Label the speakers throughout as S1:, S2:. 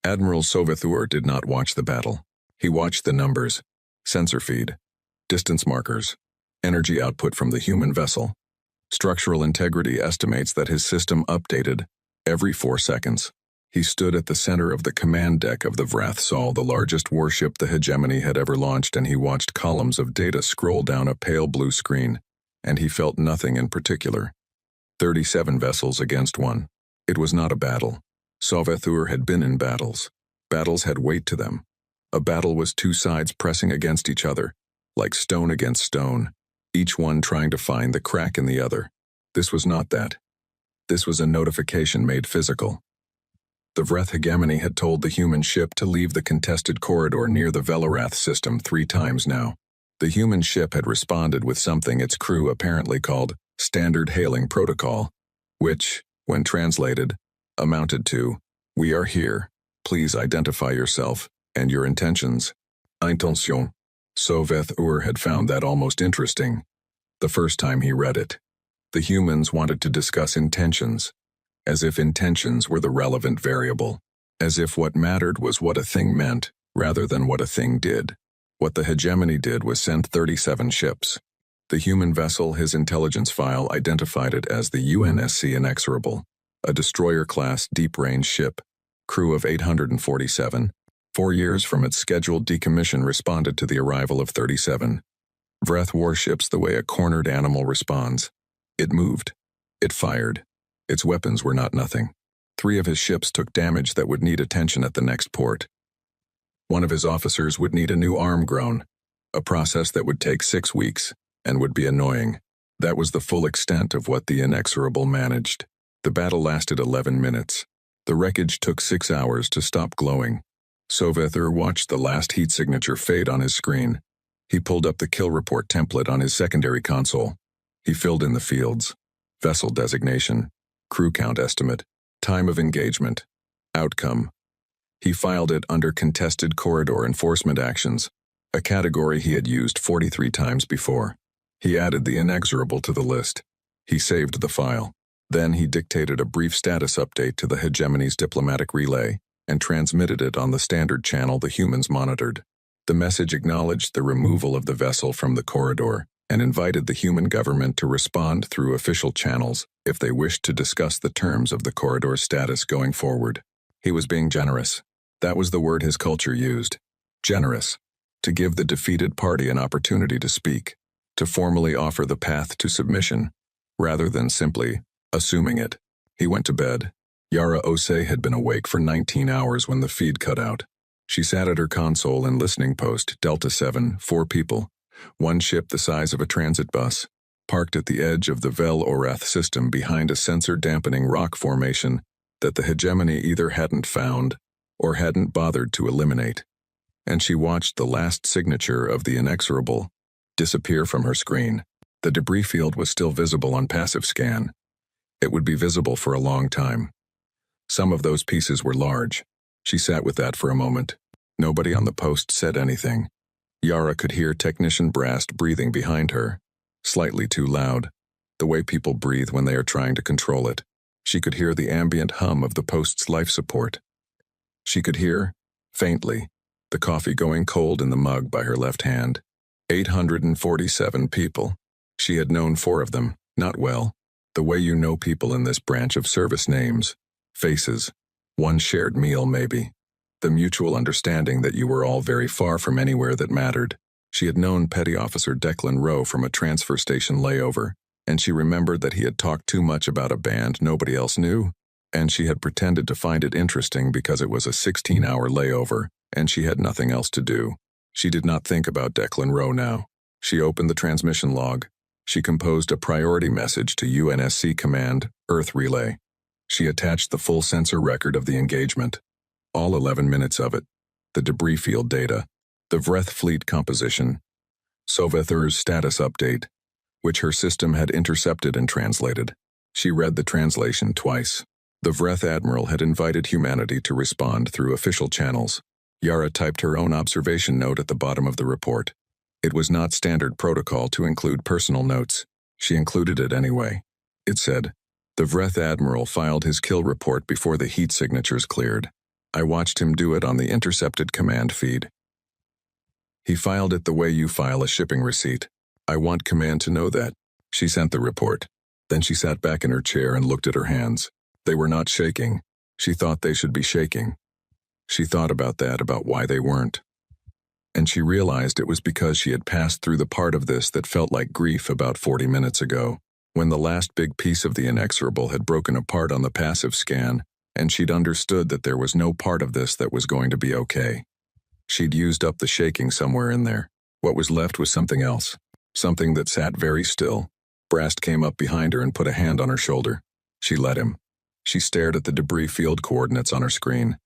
S1: Admiral Sovethur did not watch the battle. He watched the numbers, sensor feed, distance markers, energy output from the human vessel. Structural integrity estimates that his system updated every 4 seconds. He stood at the center of the command deck of the Vrathsal, the largest warship the hegemony had ever launched, and he watched columns of data scroll down a pale blue screen, and he felt nothing in particular. 37 vessels against one. It was not a battle. Sovethur had been in battles. Battles had weight to them. A battle was two sides pressing against each other, like stone against stone, each one trying to find the crack in the other. This was not that. This was a notification made physical. The Vreth hegemony had told the human ship to leave the contested corridor near the Velarath system 3 times now. The human ship had responded with something its crew apparently called Standard Hailing Protocol, which, when translated, amounted to, "We are here. Please identify yourself and your intentions." Intention. Sovethur had found that almost interesting, the first time he read it. The humans wanted to discuss intentions, as if intentions were the relevant variable, as if what mattered was what a thing meant, rather than what a thing did. What the hegemony did was send 37 ships. The human vessel, his intelligence file identified it as the UNSC Inexorable, a destroyer-class deep-range ship, crew of 847. 4 years from its scheduled decommission responded to the arrival of 37. Vreth warships the way a cornered animal responds. It moved. It fired. Its weapons were not nothing. 3 of his ships took damage that would need attention at the next port. 1 of his officers would need a new arm grown, a process that would take 6 weeks and would be annoying. That was the full extent of what the Inexorable managed. The battle lasted 11 minutes. The wreckage took 6 hours to stop glowing. Sovethur watched the last heat signature fade on his screen. He pulled up the kill report template on his secondary console. He filled in the fields: vessel designation, crew count estimate, time of engagement, outcome. He filed it under contested corridor enforcement actions, a category he had used 43 times before. He added the Inexorable to the list. He saved the file. Then he dictated a brief status update to the hegemony's diplomatic relay and transmitted it on the standard channel the humans monitored. The message acknowledged the removal of the vessel from the corridor and invited the human government to respond through official channels if they wished to discuss the terms of the corridor's status going forward. He was being generous. That was the word his culture used. Generous. To give the defeated party an opportunity to speak, to formally offer the path to submission, rather than simply assuming it. He went to bed. Yara Ose had been awake for 19 hours when the feed cut out. She sat at her console in listening post, Delta 7, 4 people, 1 ship the size of a transit bus, parked at the edge of the Vel-Orath system behind a sensor-dampening rock formation that the hegemony either hadn't found or hadn't bothered to eliminate. And she watched the last signature of the Inexorable disappear from her screen. The debris field was still visible on passive scan. It would be visible for a long time. Some of those pieces were large. She sat with that for a moment. Nobody on the post said anything. Yara could hear Technician Brast breathing behind her, slightly too loud, the way people breathe when they are trying to control it. She could hear the ambient hum of the post's life support. She could hear, faintly, the coffee going cold in the mug by her left hand. 847 people. She had known 4 of them, not well. The way you know people in this branch of service: names, faces, 1 shared meal maybe. The mutual understanding that you were all very far from anywhere that mattered. She had known Petty Officer Declan Rowe from a transfer station layover, and she remembered that he had talked too much about a band nobody else knew, and she had pretended to find it interesting because it was a 16-hour layover, and she had nothing else to do. She did not think about Declan Rowe now. She opened the transmission log. She composed a priority message to UNSC Command, Earth Relay. She attached the full sensor record of the engagement. All 11 minutes of it. The debris field data. The Vreth fleet composition. Sovethur's status update, which her system had intercepted and translated. She read the translation twice. The Vreth admiral had invited humanity to respond through official channels. Yara typed her own observation note at the bottom of the report. It was not standard protocol to include personal notes. She included it anyway. It said, "The Vreth admiral filed his kill report before the heat signatures cleared. I watched him do it on the intercepted command feed. He filed it the way you file a shipping receipt. I want command to know that. She sent the report. Then she sat back in her chair and looked at her hands. They were not shaking. She thought they should be shaking. She thought about that, about why they weren't. And she realized it was because she had passed through the part of this that felt like grief about 40 minutes ago, when the last big piece of the inexorable had broken apart on the passive scan, and she'd understood that there was no part of this that was going to be okay. She'd used up the shaking somewhere in there. What was left was something else, something that sat very still. Brast came up behind her and put a hand on her shoulder. She let him. She stared at the debris field coordinates on her screen.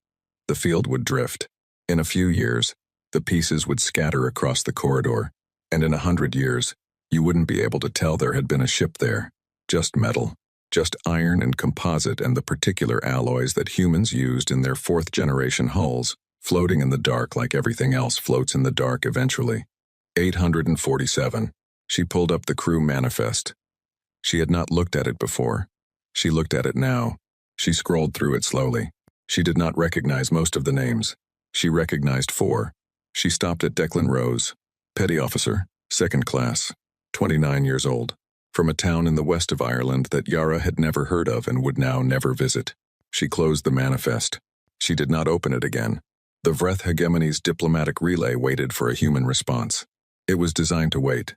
S1: The field would drift. In a few years, the pieces would scatter across the corridor, and in 100 years, you wouldn't be able to tell there had been a ship there. Just metal, just iron and composite and the particular alloys that humans used in their fourth-generation hulls, floating in the dark like everything else floats in the dark eventually. 847. She pulled up the crew manifest. She had not looked at it before. She looked at it now. She scrolled through it slowly. She did not recognize most of the names. She recognized 4. She stopped at Declan Rose, petty officer, 2nd class, 29 years old, from a town in the west of Ireland that Yara had never heard of and would now never visit. She closed the manifest. She did not open it again. The Vreth hegemony's diplomatic relay waited for a human response. It was designed to wait.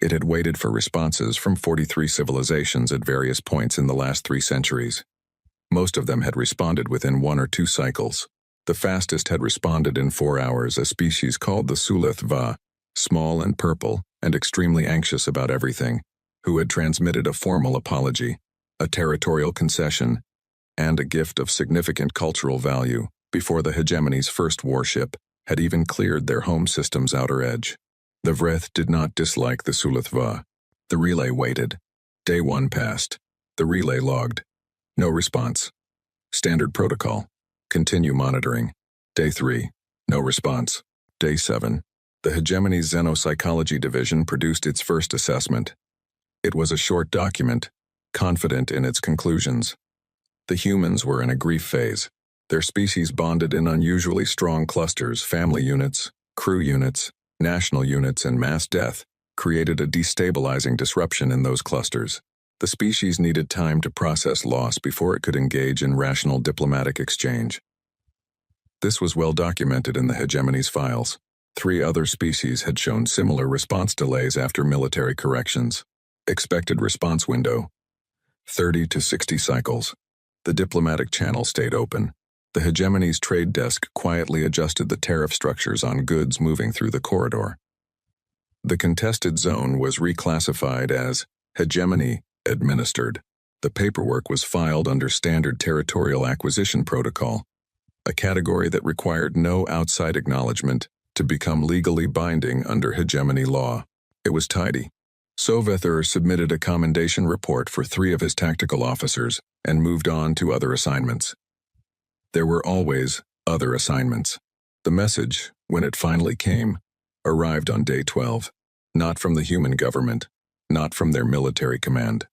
S1: It had waited for responses from 43 civilizations at various points in the last 3 centuries. Most of them had responded within 1 or 2 cycles. The fastest had responded in 4 hours, a species called the Sulith Va, small and purple and extremely anxious about everything, who had transmitted a formal apology, a territorial concession, and a gift of significant cultural value before the hegemony's first warship had even cleared their home system's outer edge. The Vreth did not dislike the Sulith Va. The relay waited. Day 1 passed. The relay logged. No response. Standard protocol. Continue monitoring. Day 3. No response. Day 7. The hegemony's Xenopsychology division produced its first assessment. It was a short document, confident in its conclusions. The humans were in a grief phase. Their species bonded in unusually strong clusters, family units, crew units, national units, and mass death created a destabilizing disruption in those clusters. The species needed time to process loss before it could engage in rational diplomatic exchange. This was well documented in the hegemony's files. 3 other species had shown similar response delays after military corrections. Expected response window: 30 to 60 cycles. The diplomatic channel stayed open. The hegemony's trade desk quietly adjusted the tariff structures on goods moving through the corridor. The contested zone was reclassified as hegemony administered. The paperwork was filed under Standard Territorial Acquisition Protocol, a category that required no outside acknowledgement to become legally binding under hegemony law. It was tidy. Sovether submitted a commendation report for 3 of his tactical officers and moved on to other assignments. There were always other assignments. The message, when it finally came, arrived on day 12, not from the human government, not from their military command.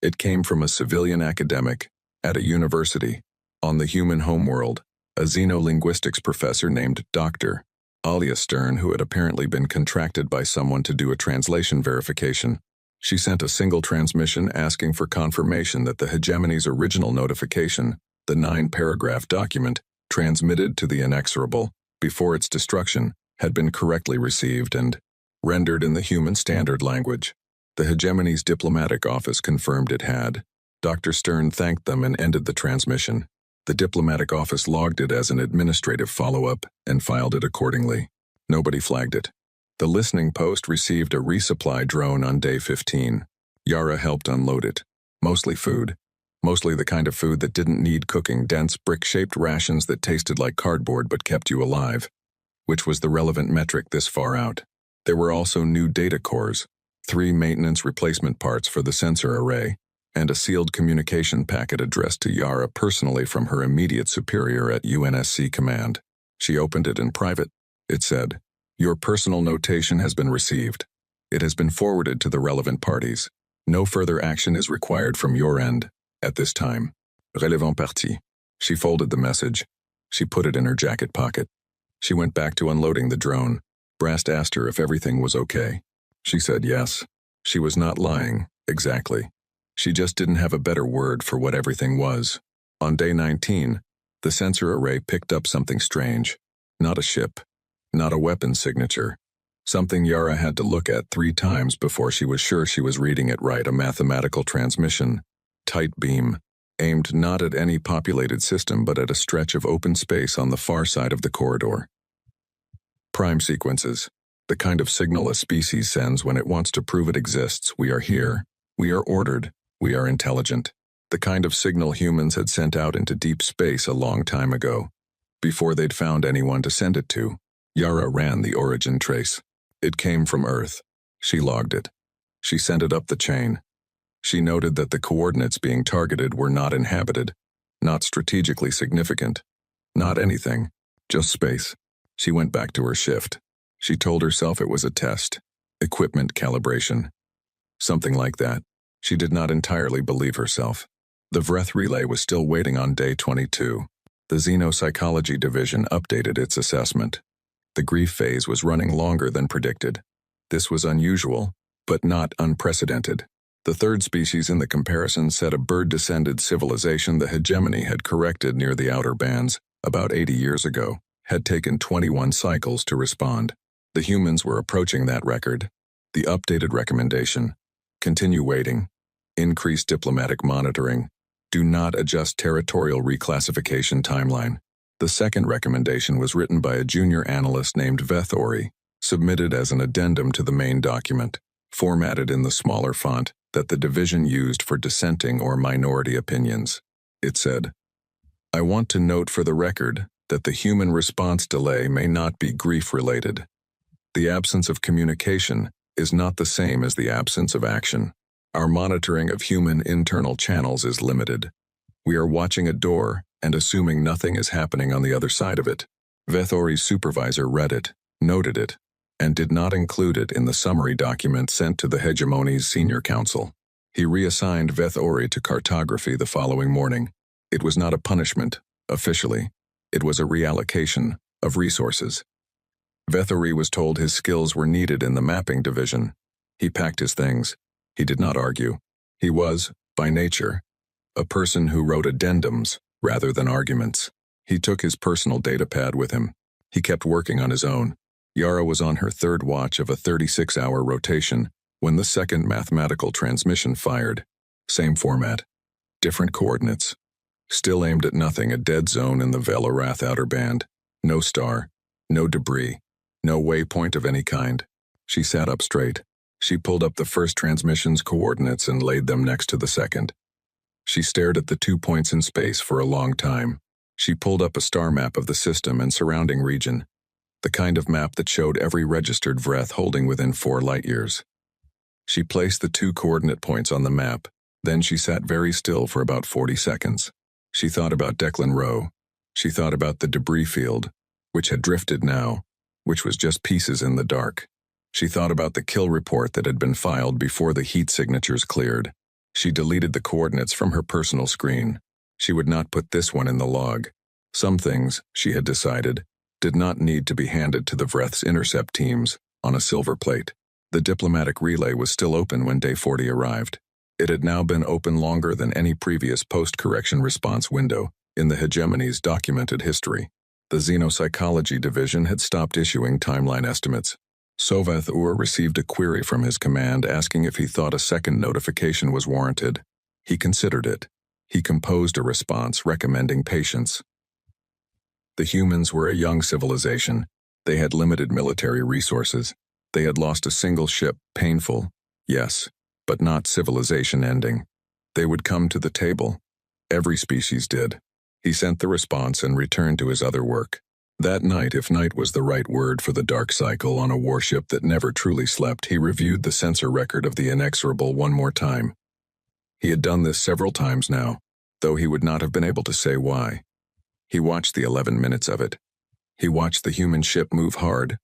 S1: It came from a civilian academic at a university on the human homeworld, a xenolinguistics professor named Dr. Alia Stern, who had apparently been contracted by someone to do a translation verification. She sent a single transmission asking for confirmation that the hegemony's original notification, the 9-paragraph document, transmitted to the inexorable before its destruction, had been correctly received and rendered in the human standard language. The hegemony's diplomatic office confirmed it had. Dr. Stern thanked them and ended the transmission. The diplomatic office logged it as an administrative follow-up and filed it accordingly. Nobody flagged it. The listening post received a resupply drone on day 15. Yara helped unload it. Mostly food. Mostly the kind of food that didn't need cooking, dense brick-shaped rations that tasted like cardboard but kept you alive, which was the relevant metric this far out. There were also new data cores, 3 maintenance replacement parts for the sensor array, and a sealed communication packet addressed to Yara personally from her immediate superior at UNSC Command. She opened it in private. It said, "Your personal notation has been received. It has been forwarded to the relevant parties. No further action is required from your end at this time. Relevant partie." She folded the message. She put it in her jacket pocket. She went back to unloading the drone. Brast asked her if everything was okay. She said yes. She was not lying, exactly. She just didn't have a better word for what everything was. On day 19, the sensor array picked up something strange. Not a ship. Not a weapon signature. Something Yara had to look at 3 times before she was sure she was reading it right. A mathematical transmission. Tight beam. Aimed not at any populated system but at a stretch of open space on the far side of the corridor. Prime sequences. The kind of signal a species sends when it wants to prove it exists. We are here. We are ordered. We are intelligent. The kind of signal humans had sent out into deep space a long time ago. Before they'd found anyone to send it to. Yara ran the origin trace. It came from Earth. She logged it. She sent it up the chain. She noted that the coordinates being targeted were not inhabited, not strategically significant, not anything, just space. She went back to her shift. She told herself it was a test, equipment calibration. Something like that. She did not entirely believe herself. The Vreth relay was still waiting on day 22. The Xenopsychology Division updated its assessment. The grief phase was running longer than predicted. This was unusual, but not unprecedented. The third species in the comparison said a bird-descended civilization the hegemony had corrected near the outer bands, about 80 years ago, had taken 21 cycles to respond. The humans were approaching that record. The updated recommendation: continue waiting, increase diplomatic monitoring, do not adjust territorial reclassification timeline. The second recommendation was written by a junior analyst named Vethori, submitted as an addendum to the main document, formatted in the smaller font that the division used for dissenting or minority opinions. It said, "I want to note for the record that the human response delay may not be grief-related. The absence of communication is not the same as the absence of action. Our monitoring of human internal channels is limited. We are watching a door and assuming nothing is happening on the other side of it." Vethori's supervisor read it, noted it, and did not include it in the summary document sent to the hegemony's senior council. He reassigned Vethori to cartography the following morning. It was not a punishment, officially. It was a reallocation of resources. Vethori was told his skills were needed in the mapping division. He packed his things. He did not argue. He was, by nature, a person who wrote addendums rather than arguments. He took his personal datapad with him. He kept working on his own. Yara was on her third watch of a 36-hour rotation when the second mathematical transmission fired. Same format. Different coordinates. Still aimed at nothing, a dead zone in the Velorath outer band. No star. No debris. No waypoint of any kind. She sat up straight. She pulled up the first transmission's coordinates and laid them next to the second. She stared at the 2 points in space for a long time. She pulled up a star map of the system and surrounding region. The kind of map that showed every registered Vreth holding within 4 light-years. She placed the 2 coordinate points on the map, then she sat very still for about 40 seconds. She thought about Declan Rowe. She thought about the debris field, which had drifted now, which was just pieces in the dark. She thought about the kill report that had been filed before the heat signatures cleared. She deleted the coordinates from her personal screen. She would not put this one in the log. Some things, she had decided, did not need to be handed to the Vreth's intercept teams on a silver plate. The diplomatic relay was still open when day 40 arrived. It had now been open longer than any previous post-correction response window in the hegemony's documented history. The Xenopsychology Division had stopped issuing timeline estimates. Soveth-Ur received a query from his command asking if he thought a second notification was warranted. He considered it. He composed a response recommending patience. The humans were a young civilization. They had limited military resources. They had lost a single ship, painful, yes, but not civilization-ending. They would come to the table. Every species did. He sent the response and returned to his other work. That night, if night was the right word for the dark cycle on a warship that never truly slept, he reviewed the sensor record of the inexorable one more time. He had done this several times now, though he would not have been able to say why. He watched the 11 minutes of it. He watched the human ship move hard,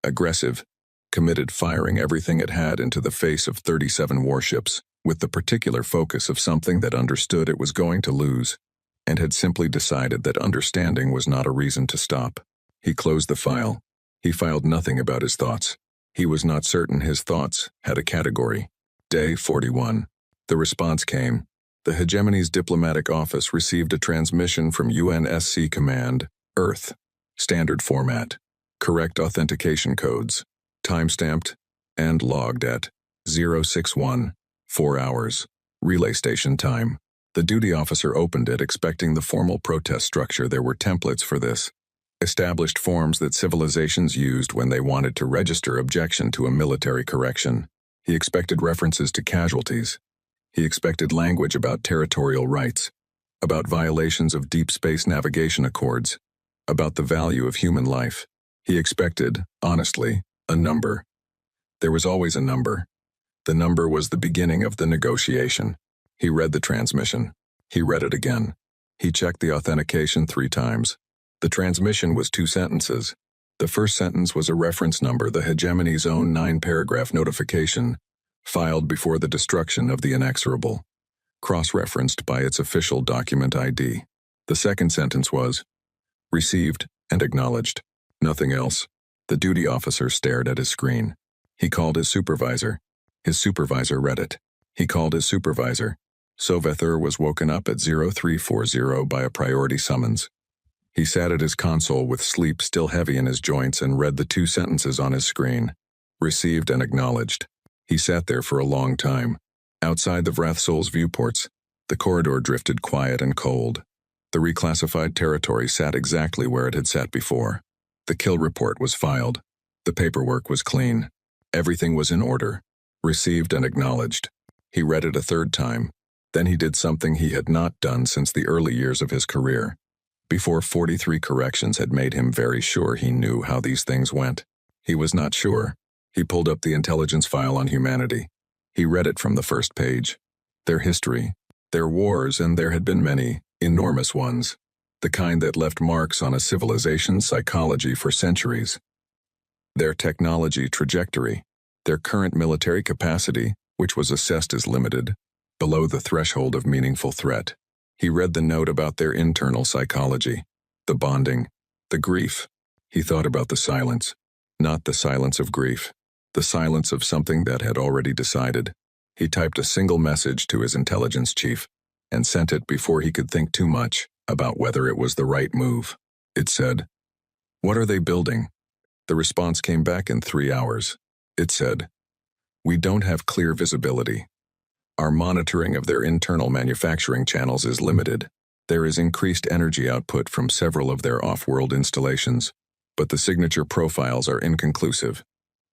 S1: aggressive, committed, firing everything it had into the face of 37 warships, with the particular focus of something that understood it was going to lose. and had simply decided that understanding was not a reason to stop. He closed the file. He filed nothing about his thoughts. He was not certain his thoughts had a category. Day 41. The response came. The Hegemony's diplomatic office received a transmission from UNSC Command, Earth. Standard format. Correct authentication codes. Timestamped and logged at 061, 4 hours. Relay station time. The duty officer opened it, expecting the formal protest structure. There were templates for this. Established forms that civilizations used when they wanted to register objection to a military correction. He expected references to casualties. He expected language about territorial rights, about violations of deep space navigation accords, about the value of human life. He expected, honestly, a number. There was always a number. The number was the beginning of the negotiation. He read the transmission. He read it again. He checked the authentication 3 times. The transmission was 2 sentences. The first sentence was a reference number, the Hegemony's own 9-paragraph notification, filed before the destruction of the inexorable, cross-referenced by its official document ID. The second sentence was, received and acknowledged. Nothing else. The duty officer stared at his screen. He called his supervisor. His supervisor read it. He called his supervisor. Sovethur was woken up at 0340 by a priority summons. He sat at his console with sleep still heavy in his joints and read the 2 sentences on his screen. Received and acknowledged. He sat there for a long time. Outside the Vrathsol's viewports, the corridor drifted quiet and cold. The reclassified territory sat exactly where it had sat before. The kill report was filed. The paperwork was clean. Everything was in order. Received and acknowledged. He read it a 3rd time. Then he did something he had not done since the early years of his career. Before 43 corrections had made him very sure he knew how these things went. He was not sure. He pulled up the intelligence file on humanity. He read it from the first page. Their history, their wars, and there had been many, enormous ones. The kind that left marks on a civilization's psychology for centuries. Their technology trajectory, their current military capacity, which was assessed as limited, below the threshold of meaningful threat. He read the note about their internal psychology, the bonding, the grief. He thought about the silence, not the silence of grief, the silence of something that had already decided. He typed a single message to his intelligence chief and sent it before he could think too much about whether it was the right move. It said, "What are they building?" The response came back in 3 hours. It said, "We don't have clear visibility. Our monitoring of their internal manufacturing channels is limited. There is increased energy output from several of their off-world installations, but the signature profiles are inconclusive.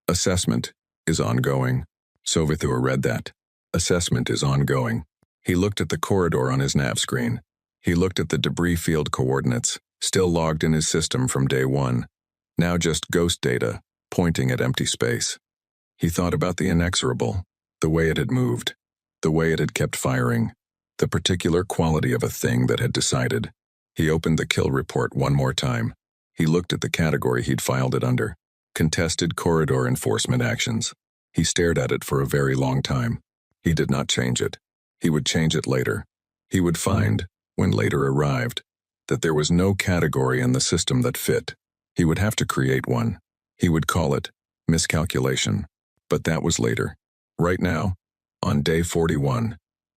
S1: Assessment is ongoing." Sovethur read that. Assessment is ongoing. He looked at the corridor on his nav screen. He looked at the debris field coordinates, still logged in his system from day 1. Now just ghost data, pointing at empty space. He thought about the inexorable, the way it had moved, the way it had kept firing, the particular quality of a thing that had decided. He opened the kill report one more time. He looked at the category he'd filed it under. Contested corridor enforcement actions. He stared at it for a very long time. He did not change it. He would change it later. He would find, when later arrived, that there was no category in the system that fit. He would have to create one. He would call it miscalculation. But that was later. Right now, on day 41,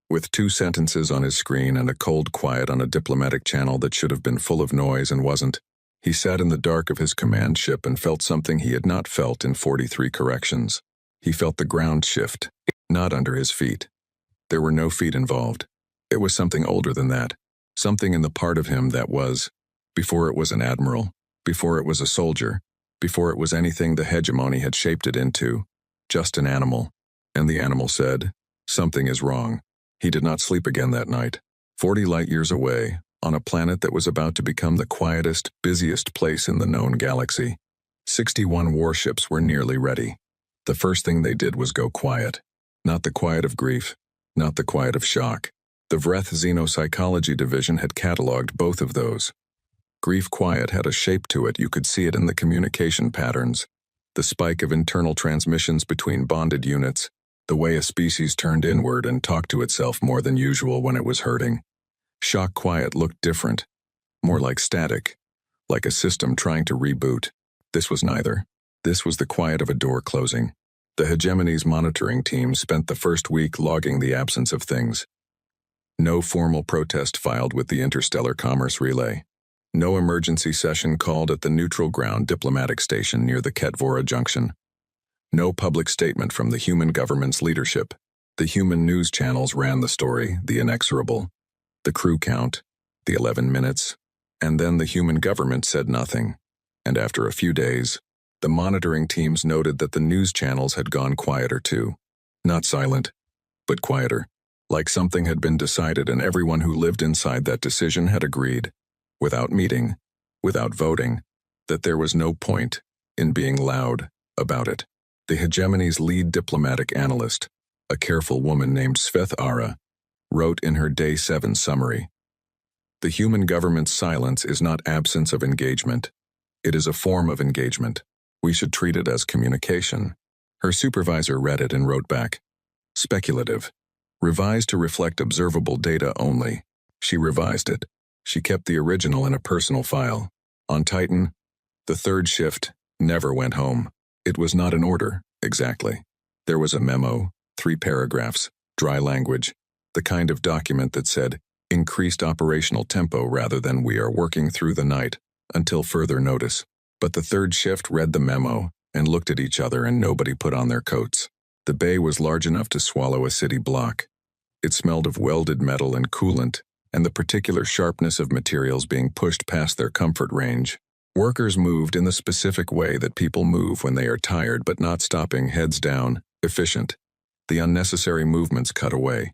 S1: with 2 sentences on his screen and a cold quiet on a diplomatic channel that should have been full of noise and wasn't, he sat in the dark of his command ship and felt something he had not felt in 43 corrections. He felt the ground shift, not under his feet. There were no feet involved. It was something older than that, something in the part of him that was, before it was an admiral, before it was a soldier, before it was anything the hegemony had shaped it into, just an animal. And the animal said, "Something is wrong." He did not sleep again that night. 40 light-years away, on a planet that was about to become the quietest, busiest place in the known galaxy. 61 warships were nearly ready. The first thing they did was go quiet. Not the quiet of grief, not the quiet of shock. The Vreth Xenopsychology Division had cataloged both of those. Grief quiet had a shape to it. You could see it in the communication patterns, the spike of internal transmissions between bonded units, the way a species turned inward and talked to itself more than usual when it was hurting. Shock quiet looked different, more like static, like a system trying to reboot. This was neither. This was the quiet of a door closing. The hegemony's monitoring team spent the first week logging the absence of things. No formal protest filed with the Interstellar Commerce Relay. No emergency session called at the neutral ground diplomatic station near the Ketvora Junction. No public statement from the human government's leadership. The human news channels ran the story, the inexorable, the crew count, the 11 minutes, and then the human government said nothing. And after a few days, the monitoring teams noted that the news channels had gone quieter too. Not silent, but quieter, like something had been decided and everyone who lived inside that decision had agreed, without meeting, without voting, that there was no point in being loud about it. The hegemony's lead diplomatic analyst, a careful woman named Sveth Ara, wrote in her Day 7 summary, "The human government's silence is not absence of engagement. It is a form of engagement. We should treat it as communication." Her supervisor read it and wrote back, "Speculative. Revised to reflect observable data only." She revised it. She kept the original in a personal file. On Titan, the third shift never went home. It was not an order, exactly. There was a memo, 3 paragraphs, dry language, the kind of document that said, increased operational tempo rather than we are working through the night, until further notice. But the third shift read the memo and looked at each other and nobody put on their coats. The bay was large enough to swallow a city block. It smelled of welded metal and coolant, and the particular sharpness of materials being pushed past their comfort range. Workers moved in the specific way that people move when they are tired but not stopping, heads down, efficient. The unnecessary movements cut away.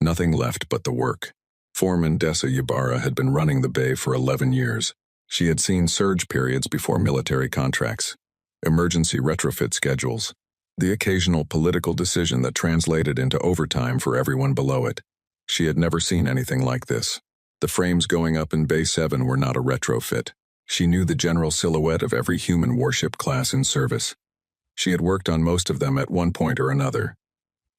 S1: Nothing left but the work. Foreman Dessa Ybarra had been running the bay for 11 years. She had seen surge periods before military contracts, emergency retrofit schedules, the occasional political decision that translated into overtime for everyone below it. She had never seen anything like this. The frames going up in Bay 7 were not a retrofit. She knew the general silhouette of every human warship class in service. She had worked on most of them at one point or another.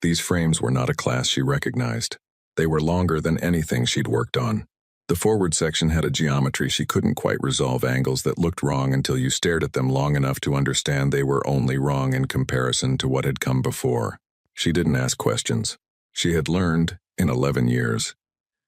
S1: These frames were not a class she recognized. They were longer than anything she'd worked on. The forward section had a geometry she couldn't quite resolve, angles that looked wrong until you stared at them long enough to understand they were only wrong in comparison to what had come before. She didn't ask questions. She had learned, in 11 years,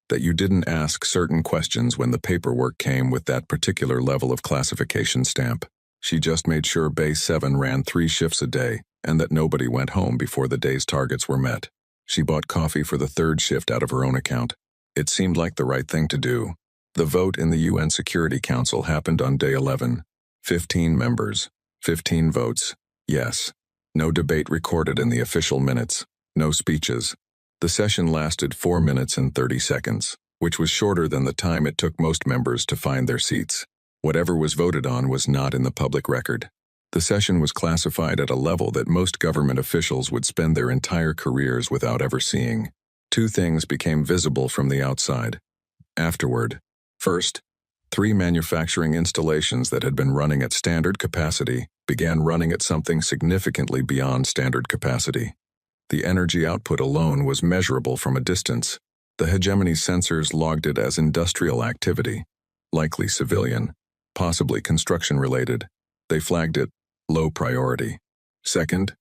S1: that you didn't ask certain questions when the paperwork came with that particular level of classification stamp. She just made sure Bay 7 ran 3 shifts a day and that nobody went home before the day's targets were met. She bought coffee for the third shift out of her own account. It seemed like the right thing to do. The vote in the UN Security Council happened on day 11. 15 members, 15 votes, yes. No debate recorded in the official minutes, no speeches. The session lasted 4 minutes and 30 seconds, which was shorter than the time it took most members to find their seats. Whatever was voted on was not in the public record. The session was classified at a level that most government officials would spend their entire careers without ever seeing. 2 things became visible from the outside. Afterward, first, 3 manufacturing installations that had been running at standard capacity began running at something significantly beyond standard capacity. The energy output alone was measurable from a distance. The hegemony sensors logged it as industrial activity, likely civilian, possibly construction-related. They flagged it low priority. Second,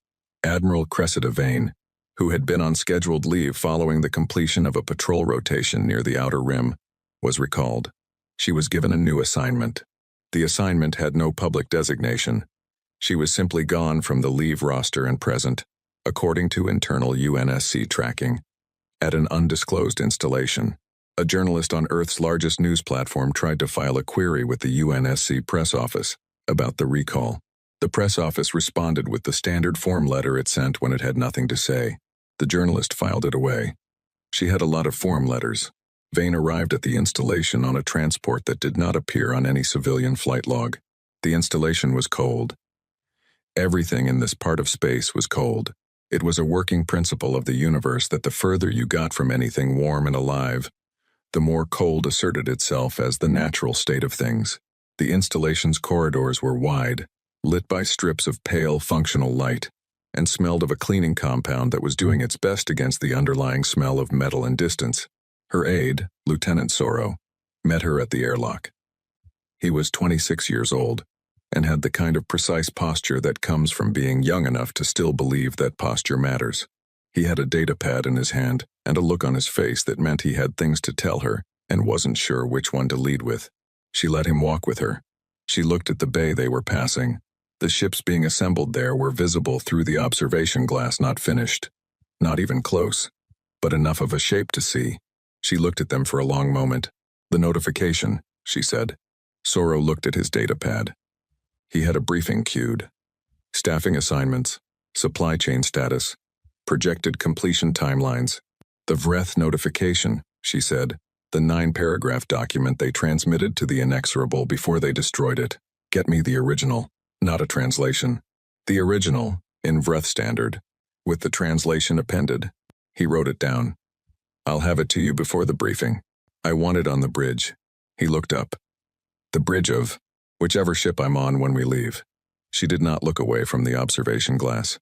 S1: Admiral Cressida Vane, who had been on scheduled leave following the completion of a patrol rotation near the outer rim, was recalled. She was given a new assignment. The assignment had no public designation. She was simply gone from the leave roster and present, according to internal UNSC tracking, at an undisclosed installation. A journalist on Earth's largest news platform tried to file a query with the UNSC press office about the recall. The press office responded with the standard form letter it sent when it had nothing to say. The journalist filed it away. She had a lot of form letters. Vane arrived at the installation on a transport that did not appear on any civilian flight log. The installation was cold. Everything in this part of space was cold. It was a working principle of the universe that the further you got from anything warm and alive, the more cold asserted itself as the natural state of things. The installation's corridors were wide, lit by strips of pale, functional light, and smelled of a cleaning compound that was doing its best against the underlying smell of metal and distance. Her aide, Lieutenant Sorrow, met her at the airlock. He was 26 years old and had the kind of precise posture that comes from being young enough to still believe that posture matters. He had a data pad in his hand and a look on his face that meant he had things to tell her and wasn't sure which one to lead with. She let him walk with her. She looked at the bay they were passing. The ships being assembled there were visible through the observation glass, not finished, not even close, but enough of a shape to see. She looked at them for a long moment. "The notification," she said. Sorrow looked at his data pad. He had a briefing queued. Staffing assignments, supply chain status, projected completion timelines. "The Vreth notification," she said, the 9-paragraph document they transmitted to the Inexorable before they destroyed it. "Get me the original, not a translation. The original, in Vreth standard, with the translation appended." He wrote it down. "I'll have it to you before the briefing. I want it on the bridge." He looked up. "The bridge of whichever ship I'm on when we leave." She did not look away from the observation glass.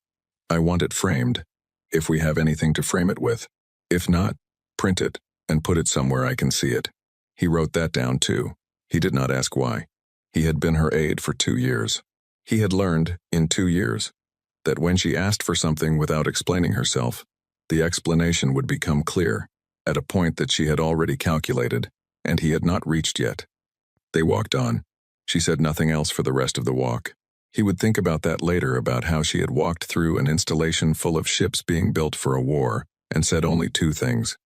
S1: "I want it framed, if we have anything to frame it with. If not, print it and put it somewhere I can see it." He wrote that down too. He did not ask why. He had been her aide for 2 years. He had learned, in 2 years, that when she asked for something without explaining herself, the explanation would become clear, at a point that she had already calculated, and he had not reached yet. They walked on. She said nothing else for the rest of the walk. He would think about that later, about how she had walked through an installation full of ships being built for a war, and said only 2 things.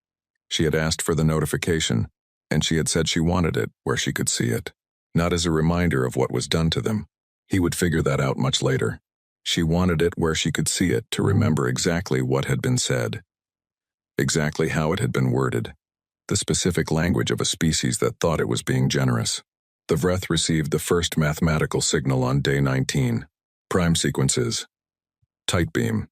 S1: She had asked for the notification, and she had said she wanted it where she could see it, not as a reminder of what was done to them. He would figure that out much later. She wanted it where she could see it, to remember exactly what had been said, exactly how it had been worded, the specific language of a species that thought it was being generous. The Vreth received the first mathematical signal on day 19. Prime sequences. Tight beam.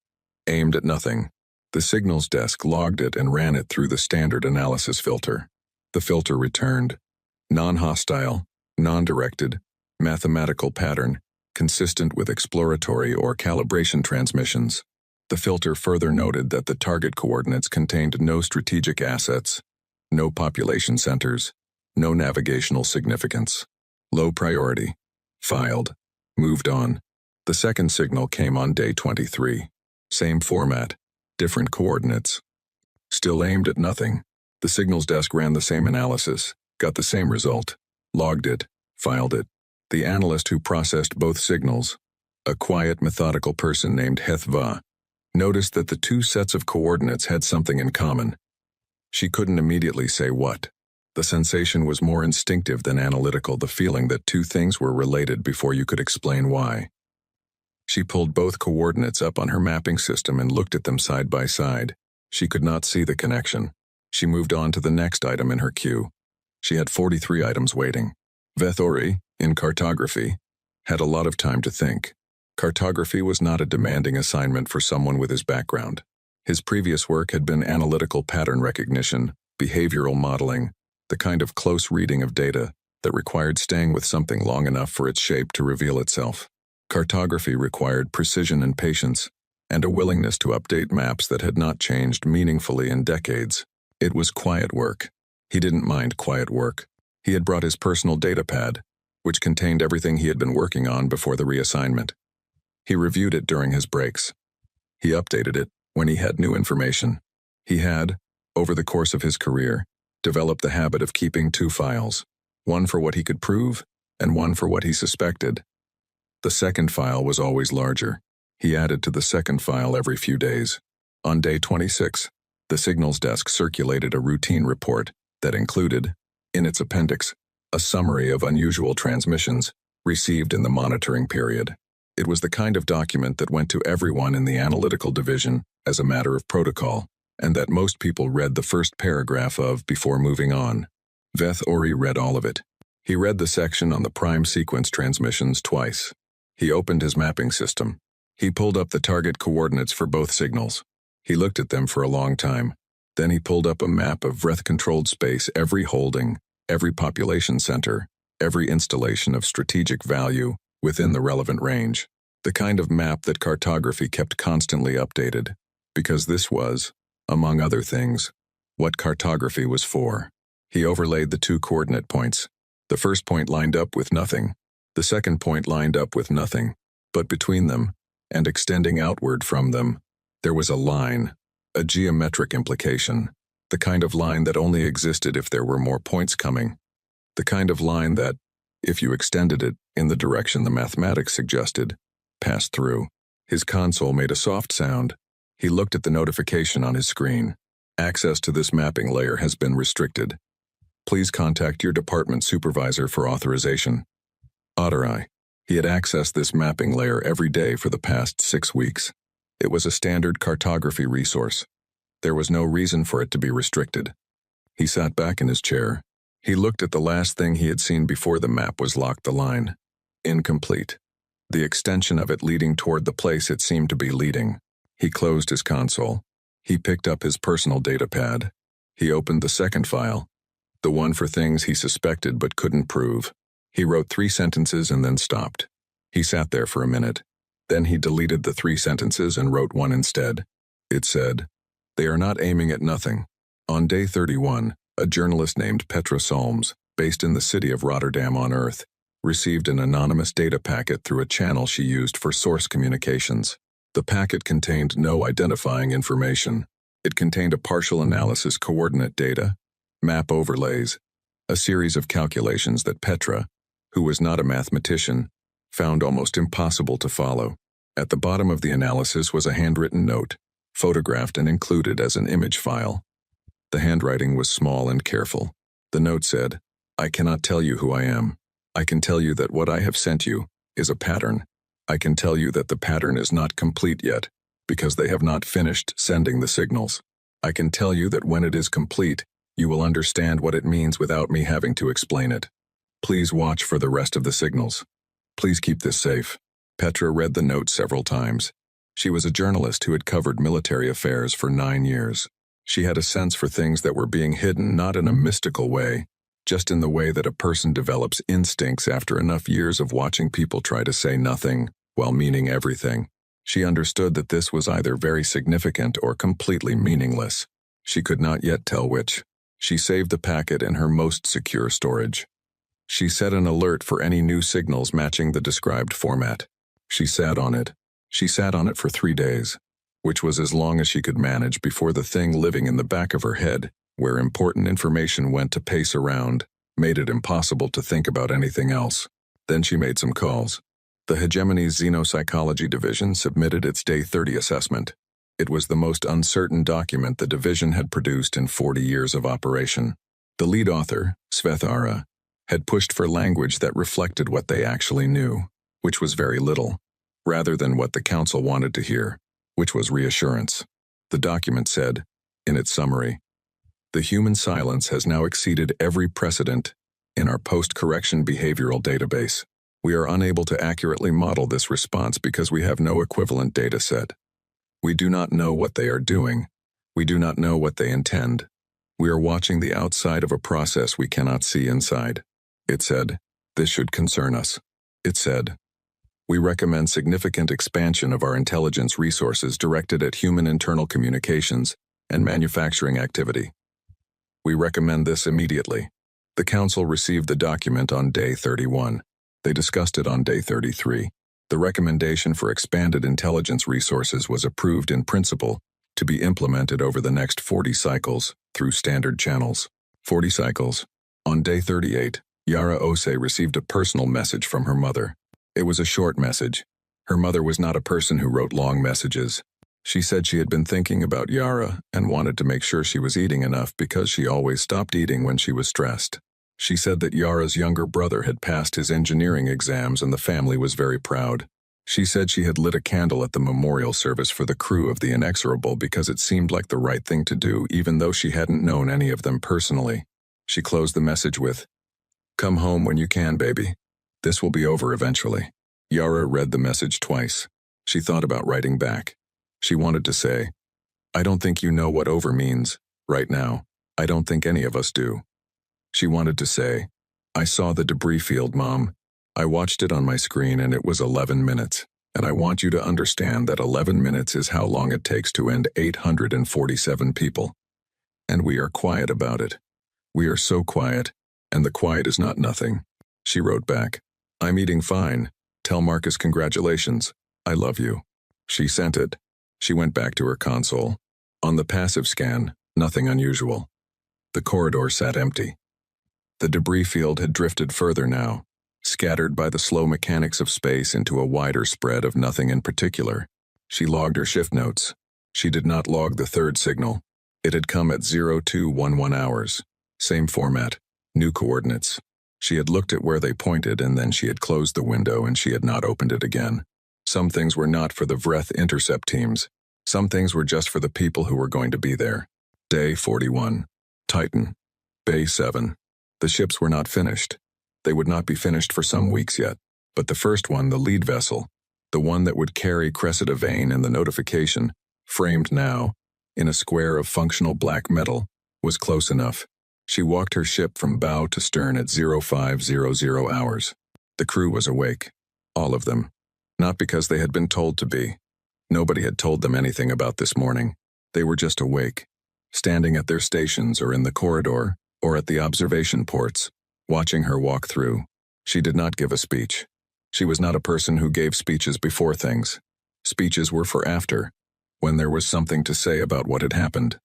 S1: Aimed at nothing. The signals desk logged it and ran it through the standard analysis filter. The filter returned. Non-hostile, non-directed, mathematical pattern, consistent with exploratory or calibration transmissions. The filter further noted that the target coordinates contained no strategic assets, no population centers, no navigational significance. Low priority. Filed. Moved on. The second signal came on day 23. Same format. Different coordinates. Still aimed at nothing. The signals desk ran the same analysis, got the same result, logged it, filed it. The analyst who processed both signals, a quiet, methodical person named Hethva, noticed that the 2 sets of coordinates had something in common. She couldn't immediately say what. The sensation was more instinctive than analytical, the feeling that 2 things were related before you could explain why. She pulled both coordinates up on her mapping system and looked at them side by side. She could not see the connection. She moved on to the next item in her queue. She had 43 items waiting. Vethori, in cartography, had a lot of time to think. Cartography was not a demanding assignment for someone with his background. His previous work had been analytical pattern recognition, behavioral modeling, the kind of close reading of data that required staying with something long enough for its shape to reveal itself. Cartography required precision and patience, and a willingness to update maps that had not changed meaningfully in decades. It was quiet work. He didn't mind quiet work. He had brought his personal data pad, which contained everything he had been working on before the reassignment. He reviewed it during his breaks. He updated it when he had new information. He had, over the course of his career, developed the habit of keeping 2 files, one for what he could prove and one for what he suspected. The second file was always larger. He added to the second file every few days. On day 26, the signals desk circulated a routine report that included, in its appendix, a summary of unusual transmissions received in the monitoring period. It was the kind of document that went to everyone in the analytical division as a matter of protocol, and that most people read the first paragraph of before moving on. Vethori read all of it. He read the section on the prime sequence transmissions twice. He opened his mapping system. He pulled up the target coordinates for both signals. He looked at them for a long time. Then he pulled up a map of Vreth-controlled space, every holding, every population center, every installation of strategic value within the relevant range. The kind of map that cartography kept constantly updated, because this was, among other things, what cartography was for. He overlaid the two coordinate points. The first point lined up with nothing. The second point lined up with nothing. But between them, and extending outward from them, there was a line, a geometric implication, the kind of line that only existed if there were more points coming, the kind of line that, if you extended it in the direction the mathematics suggested, passed through. His console made a soft sound. He looked at the notification on his screen. Access to this mapping layer has been restricted. Please contact your department supervisor for authorization. Otterai. He had accessed this mapping layer every day for the past 6 weeks. It was a standard cartography resource. There was no reason for it to be restricted. He sat back in his chair. He looked at the last thing he had seen before the map was locked the line. Incomplete. The extension of it leading toward the place it seemed to be leading. He closed his console. He picked up his personal data pad. He opened the second file, the one for things he suspected but couldn't prove. He wrote 3 sentences and then stopped. He sat there for a minute. Then he deleted the 3 sentences and wrote one instead. It said, "They are not aiming at nothing." On day 31, a journalist named Petra Solms, based in the city of Rotterdam on Earth, received an anonymous data packet through a channel she used for source communications. The packet contained no identifying information. It contained a partial analysis coordinate data, map overlays, a series of calculations that Petra, who was not a mathematician, found almost impossible to follow. At the bottom of the analysis was a handwritten note, photographed and included as an image file. The handwriting was small and careful. The note said, "I cannot tell you who I am. I can tell you that what I have sent you is a pattern. I can tell you that the pattern is not complete yet, because they have not finished sending the signals. I can tell you that when it is complete, you will understand what it means without me having to explain it. Please watch for the rest of the signals. Please keep this safe." Petra read the note several times. She was a journalist who had covered military affairs for 9 years. She had a sense for things that were being hidden not in a mystical way, just in the way that a person develops instincts after enough years of watching people try to say nothing while meaning everything. She understood that this was either very significant or completely meaningless. She could not yet tell which. She saved the packet in her most secure storage. She set an alert for any new signals matching the described format. She sat on it. She sat on it for 3 days, which was as long as she could manage before the thing living in the back of her head, where important information went to pace around, made it impossible to think about anything else. Then she made some calls. The Hegemony's Xenopsychology Division submitted its Day 30 assessment. It was the most uncertain document the division had produced in 40 years of operation. The lead author, Svethara, had pushed for language that reflected what they actually knew, which was very little, rather than what the council wanted to hear, which was reassurance. The document said, in its summary, "The human silence has now exceeded every precedent in our post-correction behavioral database. We are unable to accurately model this response because we have no equivalent data set. We do not know what they are doing. We do not know what they intend. We are watching the outside of a process we cannot see inside." It said, "This should concern us." It said, "We recommend significant expansion of our intelligence resources directed at human internal communications and manufacturing activity. We recommend this immediately." The council received the document on day 31. They discussed it on day 33. The recommendation for expanded intelligence resources was approved in principle to be implemented over the next 40 cycles through standard channels. 40 cycles. On day 38, Yara Ose received a personal message from her mother. It was a short message. Her mother was not a person who wrote long messages. She said she had been thinking about Yara and wanted to make sure she was eating enough because she always stopped eating when she was stressed. She said that Yara's younger brother had passed his engineering exams and the family was very proud. She said she had lit a candle at the memorial service for the crew of the Inexorable because it seemed like the right thing to do even though she hadn't known any of them personally. She closed the message with, "Come home when you can, baby. This will be over eventually." Yara read the message twice. She thought about writing back. She wanted to say, "I don't think you know what over means, right now. I don't think any of us do." She wanted to say, "I saw the debris field, Mom. I watched it on my screen and it was 11 minutes. And I want you to understand that 11 minutes is how long it takes to end 847 people. And we are quiet about it. We are so quiet, and the quiet is not nothing. She wrote back, I'm eating fine. Tell Marcus congratulations. I love you. She sent it. She went back to her console. On the passive scan, nothing unusual. The corridor sat empty. The debris field had drifted further now, scattered by the slow mechanics of space into a wider spread of nothing in particular. She logged her shift notes. She did not log the third signal. It had come at 0211 hours. Same format, new coordinates. She had looked at where they pointed, and then she had closed the window and she had not opened it again. Some things were not for the Vreth intercept teams. Some things were just for the people who were going to be there. Day 41. Titan. Bay 7. The ships were not finished. They would not be finished for some weeks yet. But the first one, the lead vessel, the one that would carry Cressida Vane and the notification, framed now, in a square of functional black metal, was close enough. She walked her ship from bow to stern at 0500 hours. The crew was awake. All of them. Not because they had been told to be. Nobody had told them anything about this morning. They were just awake, standing at their stations or in the corridor or at the observation ports, watching her walk through. She did not give a speech. She was not a person who gave speeches before things. Speeches were for after, when there was something to say about what had happened.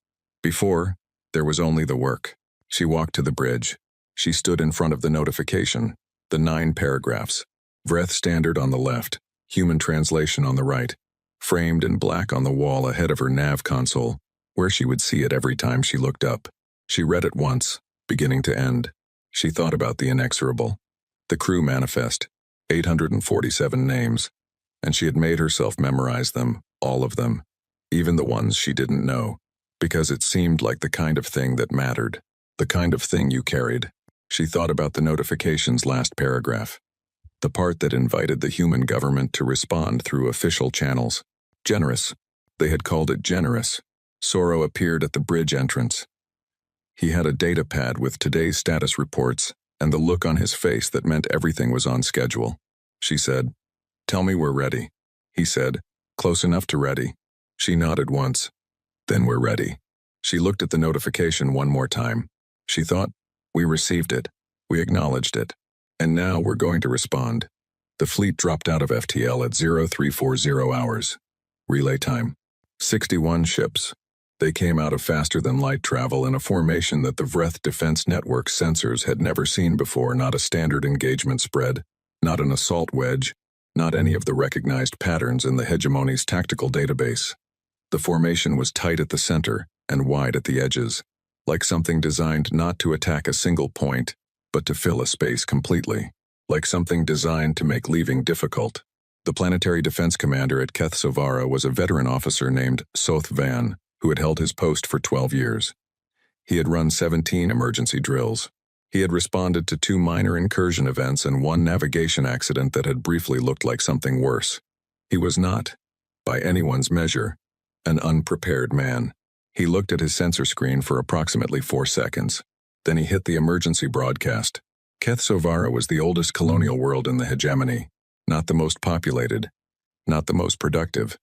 S1: Before, there was only the work. She walked to the bridge. She stood in front of the notification, the 9 paragraphs. Vreth Standard on the left, human translation on the right, framed in black on the wall ahead of her nav console, where she would see it every time she looked up. She read it once, beginning to end. She thought about the inexorable. The crew manifest, 847 names, and she had made herself memorize them, all of them, even the ones she didn't know, because it seemed like the kind of thing that mattered, the kind of thing you carried. She thought about the notification's last paragraph, the part that invited the human government to respond through official channels. Generous. They had called it generous. Soro appeared at the bridge entrance. He had a data pad with today's status reports and the look on his face that meant everything was on schedule. She said, Tell me we're ready. He said, Close enough to ready. She nodded once. Then we're ready. She looked at the notification one more time. She thought, We received it. We acknowledged it. And now we're going to respond. The fleet dropped out of FTL at 0340 hours. Relay time. 61 ships. They came out of faster-than-light travel in a formation that the Vreth Defense Network sensors had never seen before, not a standard engagement spread, not an assault wedge, not any of the recognized patterns in the Hegemony's tactical database. The formation was tight at the center and wide at the edges, like something designed not to attack a single point, but to fill a space completely, like something designed to make leaving difficult. The planetary defense commander at Keth Sovara was a veteran officer named Soth Van, who had held his post for 12 years. He had run 17 emergency drills. He had responded to 2 minor incursion events and 1 navigation accident that had briefly looked like something worse. He was not, by anyone's measure, an unprepared man. He looked at his sensor screen for approximately 4 seconds. Then he hit the emergency broadcast. Keth Sovara was the oldest colonial world in the hegemony, not the most populated, not the most productive,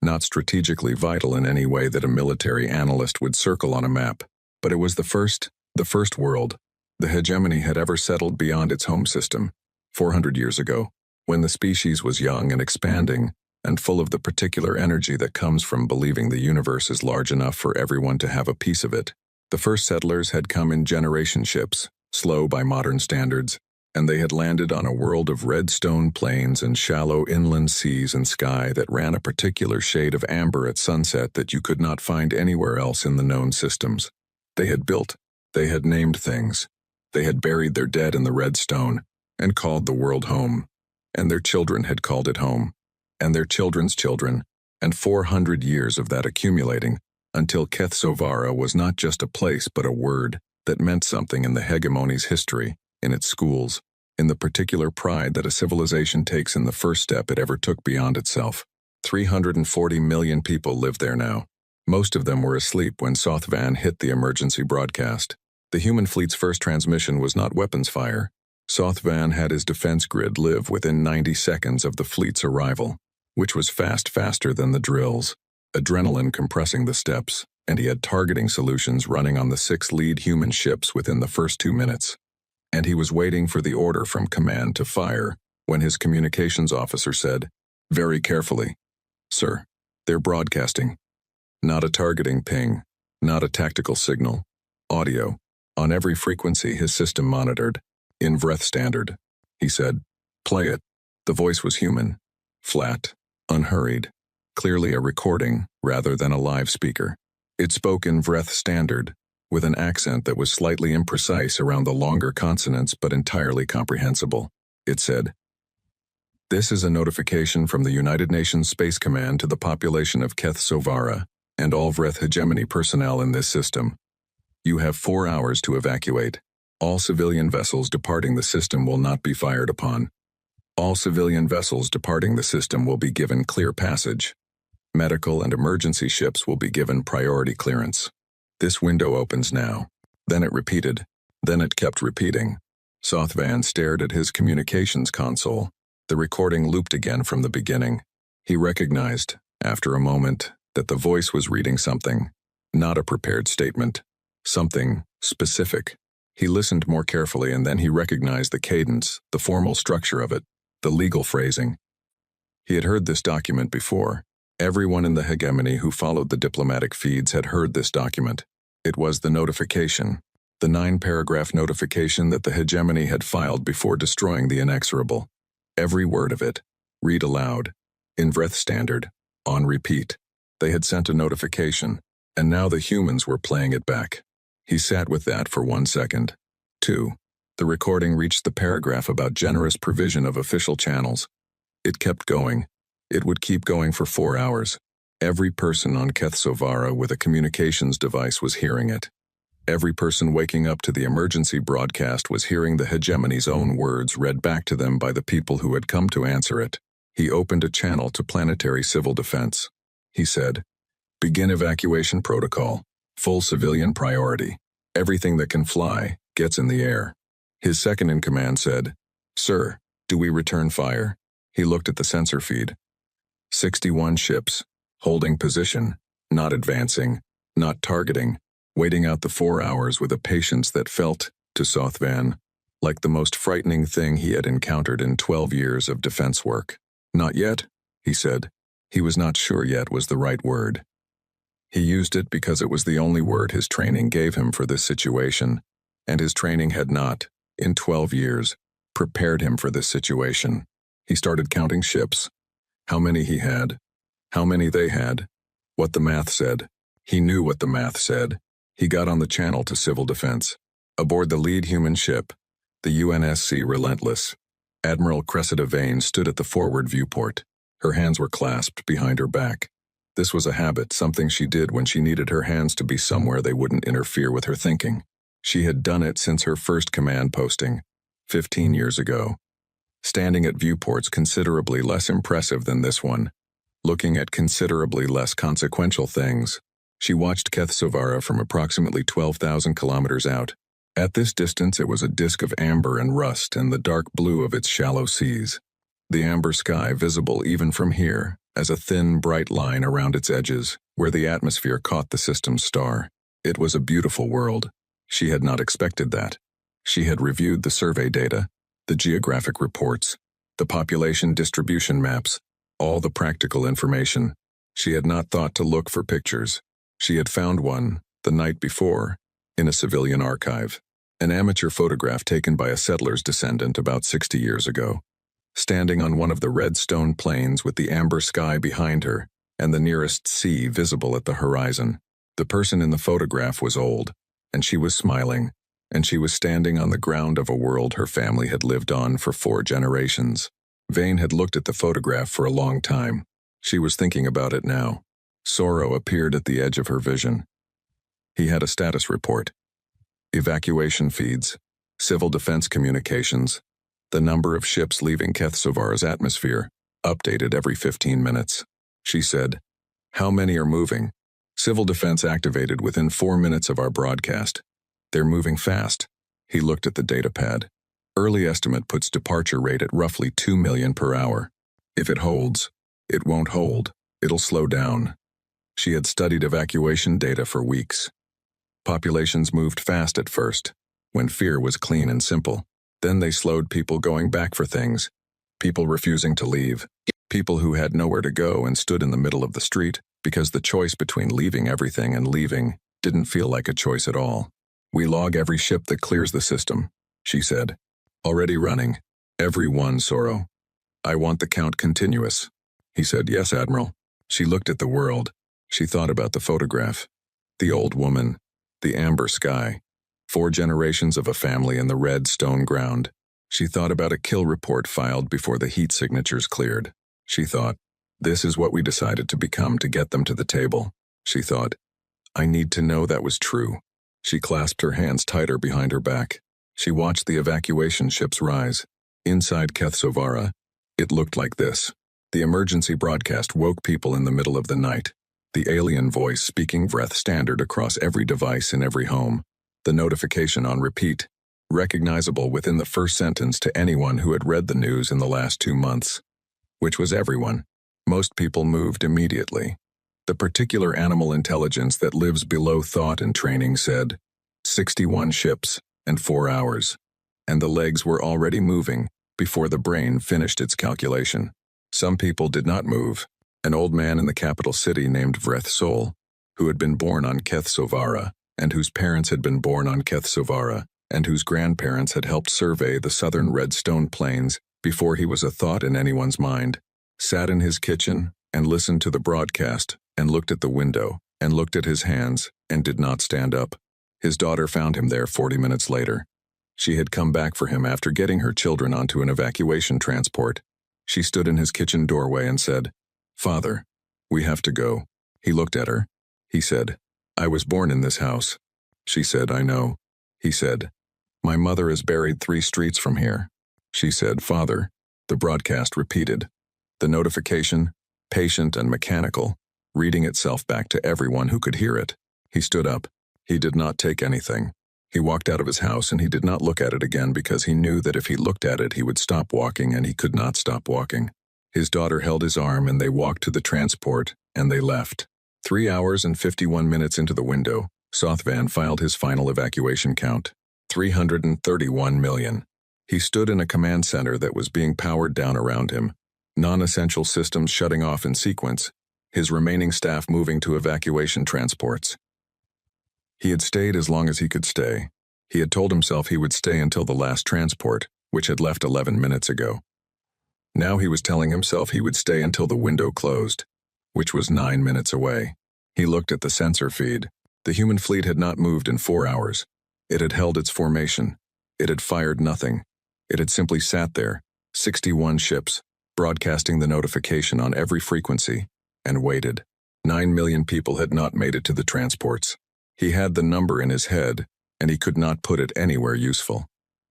S1: not strategically vital in any way that a military analyst would circle on a map, but it was the first world the hegemony had ever settled beyond its home system, 400 years ago, when the species was young and expanding and full of the particular energy that comes from believing the universe is large enough for everyone to have a piece of it. The first settlers had come in generation ships, slow by modern standards, and they had landed on a world of red stone plains and shallow inland seas and sky that ran a particular shade of amber at sunset that you could not find anywhere else in the known systems. They had built, they had named things, they had buried their dead in the red stone and called the world home, and their children had called it home, and their children's children, and 400 years of that accumulating until Keth Sovara was not just a place but a word that meant something in the hegemony's history, in its schools, in the particular pride that a civilization takes in the first step it ever took beyond itself. 340 million people live there now. Most of them were asleep when Soth Van hit the emergency broadcast. The human fleet's first transmission was not weapons fire. Soth Van had his defense grid live within 90 seconds of the fleet's arrival, which was faster than the drills, adrenaline compressing the steps. and he had targeting solutions running on the 6 lead human ships within the first 2 minutes. And he was waiting for the order from command to fire when his communications officer said, very carefully, "Sir, they're broadcasting. Not a targeting ping, not a tactical signal. Audio. On every frequency his system monitored. In Vreth standard." He said, "Play it." The voice was human, flat, unhurried, clearly a recording rather than a live speaker. It spoke in Vreth standard, with an accent that was slightly imprecise around the longer consonants but entirely comprehensible. It said, "This is a notification from the United Nations Space Command to the population of Keth Sovara and all Vreth hegemony personnel in this system. You have 4 hours to evacuate. All civilian vessels departing the system will not be fired upon. All civilian vessels departing the system will be given clear passage. Medical and emergency ships will be given priority clearance. This window opens now." Then it repeated. Then it kept repeating. Sothvan stared at his communications console. The recording looped again from the beginning. He recognized, after a moment, that the voice was reading something, not a prepared statement, something specific. He listened more carefully and then he recognized the cadence, the formal structure of it, the legal phrasing. He had heard this document before. Everyone in the hegemony who followed the diplomatic feeds had heard this document. It was the notification, the 9-paragraph notification that the hegemony had filed before destroying the inexorable. Every word of it, read aloud, in Vreth standard, on repeat. They had sent a notification, and now the humans were playing it back. He sat with that for 1 second. 2. The recording reached the paragraph about generous provision of official channels. It kept going. It would keep going for 4 hours. Every person on Keth Sovara with a communications device was hearing it. Every person waking up to the emergency broadcast was hearing the hegemony's own words read back to them by the people who had come to answer it. He opened a channel to planetary civil defense. He said, "Begin evacuation protocol. Full civilian priority. Everything that can fly gets in the air." His second-in-command said, "Sir, do we return fire?" He looked at the sensor feed. 61 ships, holding position, not advancing, not targeting, waiting out the 4 hours with a patience that felt, to Sothvan, like the most frightening thing he had encountered in 12 years of defense work. "Not yet," he said. He was not sure yet was the right word. He used it because it was the only word his training gave him for this situation, and his training had not, in 12 years, prepared him for this situation. He started counting ships. How many he had. How many they had. What the math said. He knew what the math said. He got on the channel to civil defense. Aboard the lead human ship, the UNSC Relentless, Admiral Cressida Vane stood at the forward viewport. Her hands were clasped behind her back. This was a habit, something she did when she needed her hands to be somewhere they wouldn't interfere with her thinking. She had done it since her first command posting, 15 years ago. Standing at viewports considerably less impressive than this one, looking at considerably less consequential things, she watched Keth Sovara from approximately 12,000 kilometers out. At this distance it was a disk of amber and rust and the dark blue of its shallow seas. The amber sky visible even from here, as a thin, bright line around its edges, where the atmosphere caught the system's star. It was a beautiful world. She had not expected that. She had reviewed the survey data, the geographic reports, the population distribution maps, all the practical information. She had not thought to look for pictures. She had found one, the night before, in a civilian archive. An amateur photograph taken by a settler's descendant about 60 years ago. Standing on one of the red stone plains with the amber sky behind her and the nearest sea visible at the horizon. The person in the photograph was old, and she was smiling, and she was standing on the ground of a world her family had lived on for 4 generations. Vane had looked at the photograph for a long time. She was thinking about it now. Sorrow appeared at the edge of her vision. He had a status report. Evacuation feeds, civil defense communications, the number of ships leaving Keth Sovara's atmosphere, updated every 15 minutes. She said, "How many are moving?" "Civil defense activated within 4 minutes of our broadcast. They're moving fast." He looked at the datapad. Early estimate puts departure rate at roughly 2 million per hour. If it holds, it won't hold. It'll slow down. She had studied evacuation data for weeks. Populations moved fast at first, when fear was clean and simple. Then they slowed people going back for things, people refusing to leave, people who had nowhere to go and stood in the middle of the street because the choice between leaving everything and leaving didn't feel like a choice at all. "We log every ship that clears the system," she said. "Already running. Every one, Sorrow. I want the count continuous." He said, "Yes, Admiral." She looked at the world. She thought about the photograph. The old woman. The amber sky. 4 generations of a family in the red stone ground. She thought about a kill report filed before the heat signatures cleared. She thought, this is what we decided to become to get them to the table. She thought, I need to know that was true. She clasped her hands tighter behind her back. She watched the evacuation ships rise. Inside Kethsovara, it looked like this. The emergency broadcast woke people in the middle of the night. The alien voice speaking Vreth standard across every device in every home. The notification on repeat, recognizable within the first sentence to anyone who had read the news in the last 2 months. Which was everyone. Most people moved immediately. The particular animal intelligence that lives below thought and training said, 61 ships and 4 hours. And the legs were already moving before the brain finished its calculation. Some people did not move. An old man in the capital city named Vreth Sol, who had been born on Kethsovara, and whose parents had been born on Kethsovara, and whose grandparents had helped survey the southern Redstone Plains before he was a thought in anyone's mind, sat in his kitchen and listened to the broadcast and looked at the window and looked at his hands and did not stand up. His daughter found him there 40 minutes later. She had come back for him after getting her children onto an evacuation transport. She stood in his kitchen doorway and said, "Father, we have to go." He looked at her. He said, "I was born in this house." She said, "I know." He said, "My mother is buried 3 streets from here." She said, "Father." The broadcast repeated. The notification, patient and mechanical, reading itself back to everyone who could hear it. He stood up. He did not take anything. He walked out of his house and he did not look at it again because he knew that if he looked at it he would stop walking, and he could not stop walking. His daughter held his arm and they walked to the transport and they left. 3 hours and 51 minutes into the window, Sothvan filed his final evacuation count. 331 million. He stood in a command center that was being powered down around him, non-essential systems shutting off in sequence, his remaining staff moving to evacuation transports. He had stayed as long as he could stay. He had told himself he would stay until the last transport, which had left 11 minutes ago. Now he was telling himself he would stay until the window closed, which was 9 minutes away. He looked at the sensor feed. The human fleet had not moved in 4 hours. It had held its formation. It had fired nothing. It had simply sat there, 61 ships, broadcasting the notification on every frequency, and waited. 9 million people had not made it to the transports. He had the number in his head, and he could not put it anywhere useful.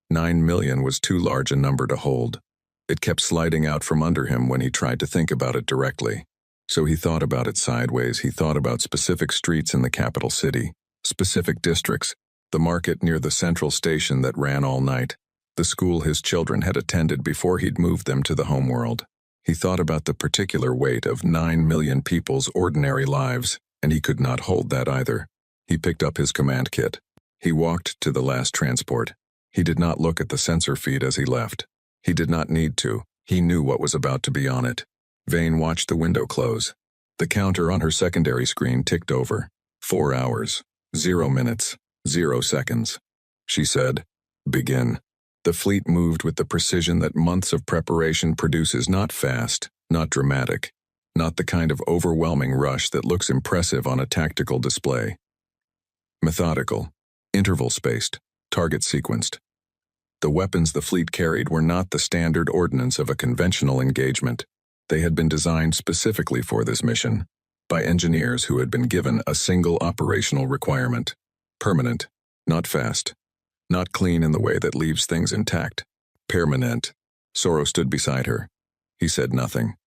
S1: 9 million was too large a number to hold. It kept sliding out from under him when he tried to think about it directly. So he thought about it sideways. He thought about specific streets in the capital city, specific districts, the market near the central station that ran all night, the school his children had attended before he'd moved them to the homeworld. He thought about the particular weight of 9 million people's ordinary lives, and he could not hold that either. He picked up his command kit. He walked to the last transport. He did not look at the sensor feed as he left. He did not need to. He knew what was about to be on it. Vane watched the window close. The counter on her secondary screen ticked over. 4 hours, 0 minutes, 0 seconds. She said, "Begin." The fleet moved with the precision that months of preparation produces, not fast, not dramatic, not the kind of overwhelming rush that looks impressive on a tactical display. Methodical, interval-spaced, target-sequenced. The weapons the fleet carried were not the standard ordnance of a conventional engagement. They had been designed specifically for this mission, by engineers who had been given a single operational requirement. Permanent, not fast, not clean in the way that leaves things intact. Permanent. Sorrow stood beside her. He said nothing.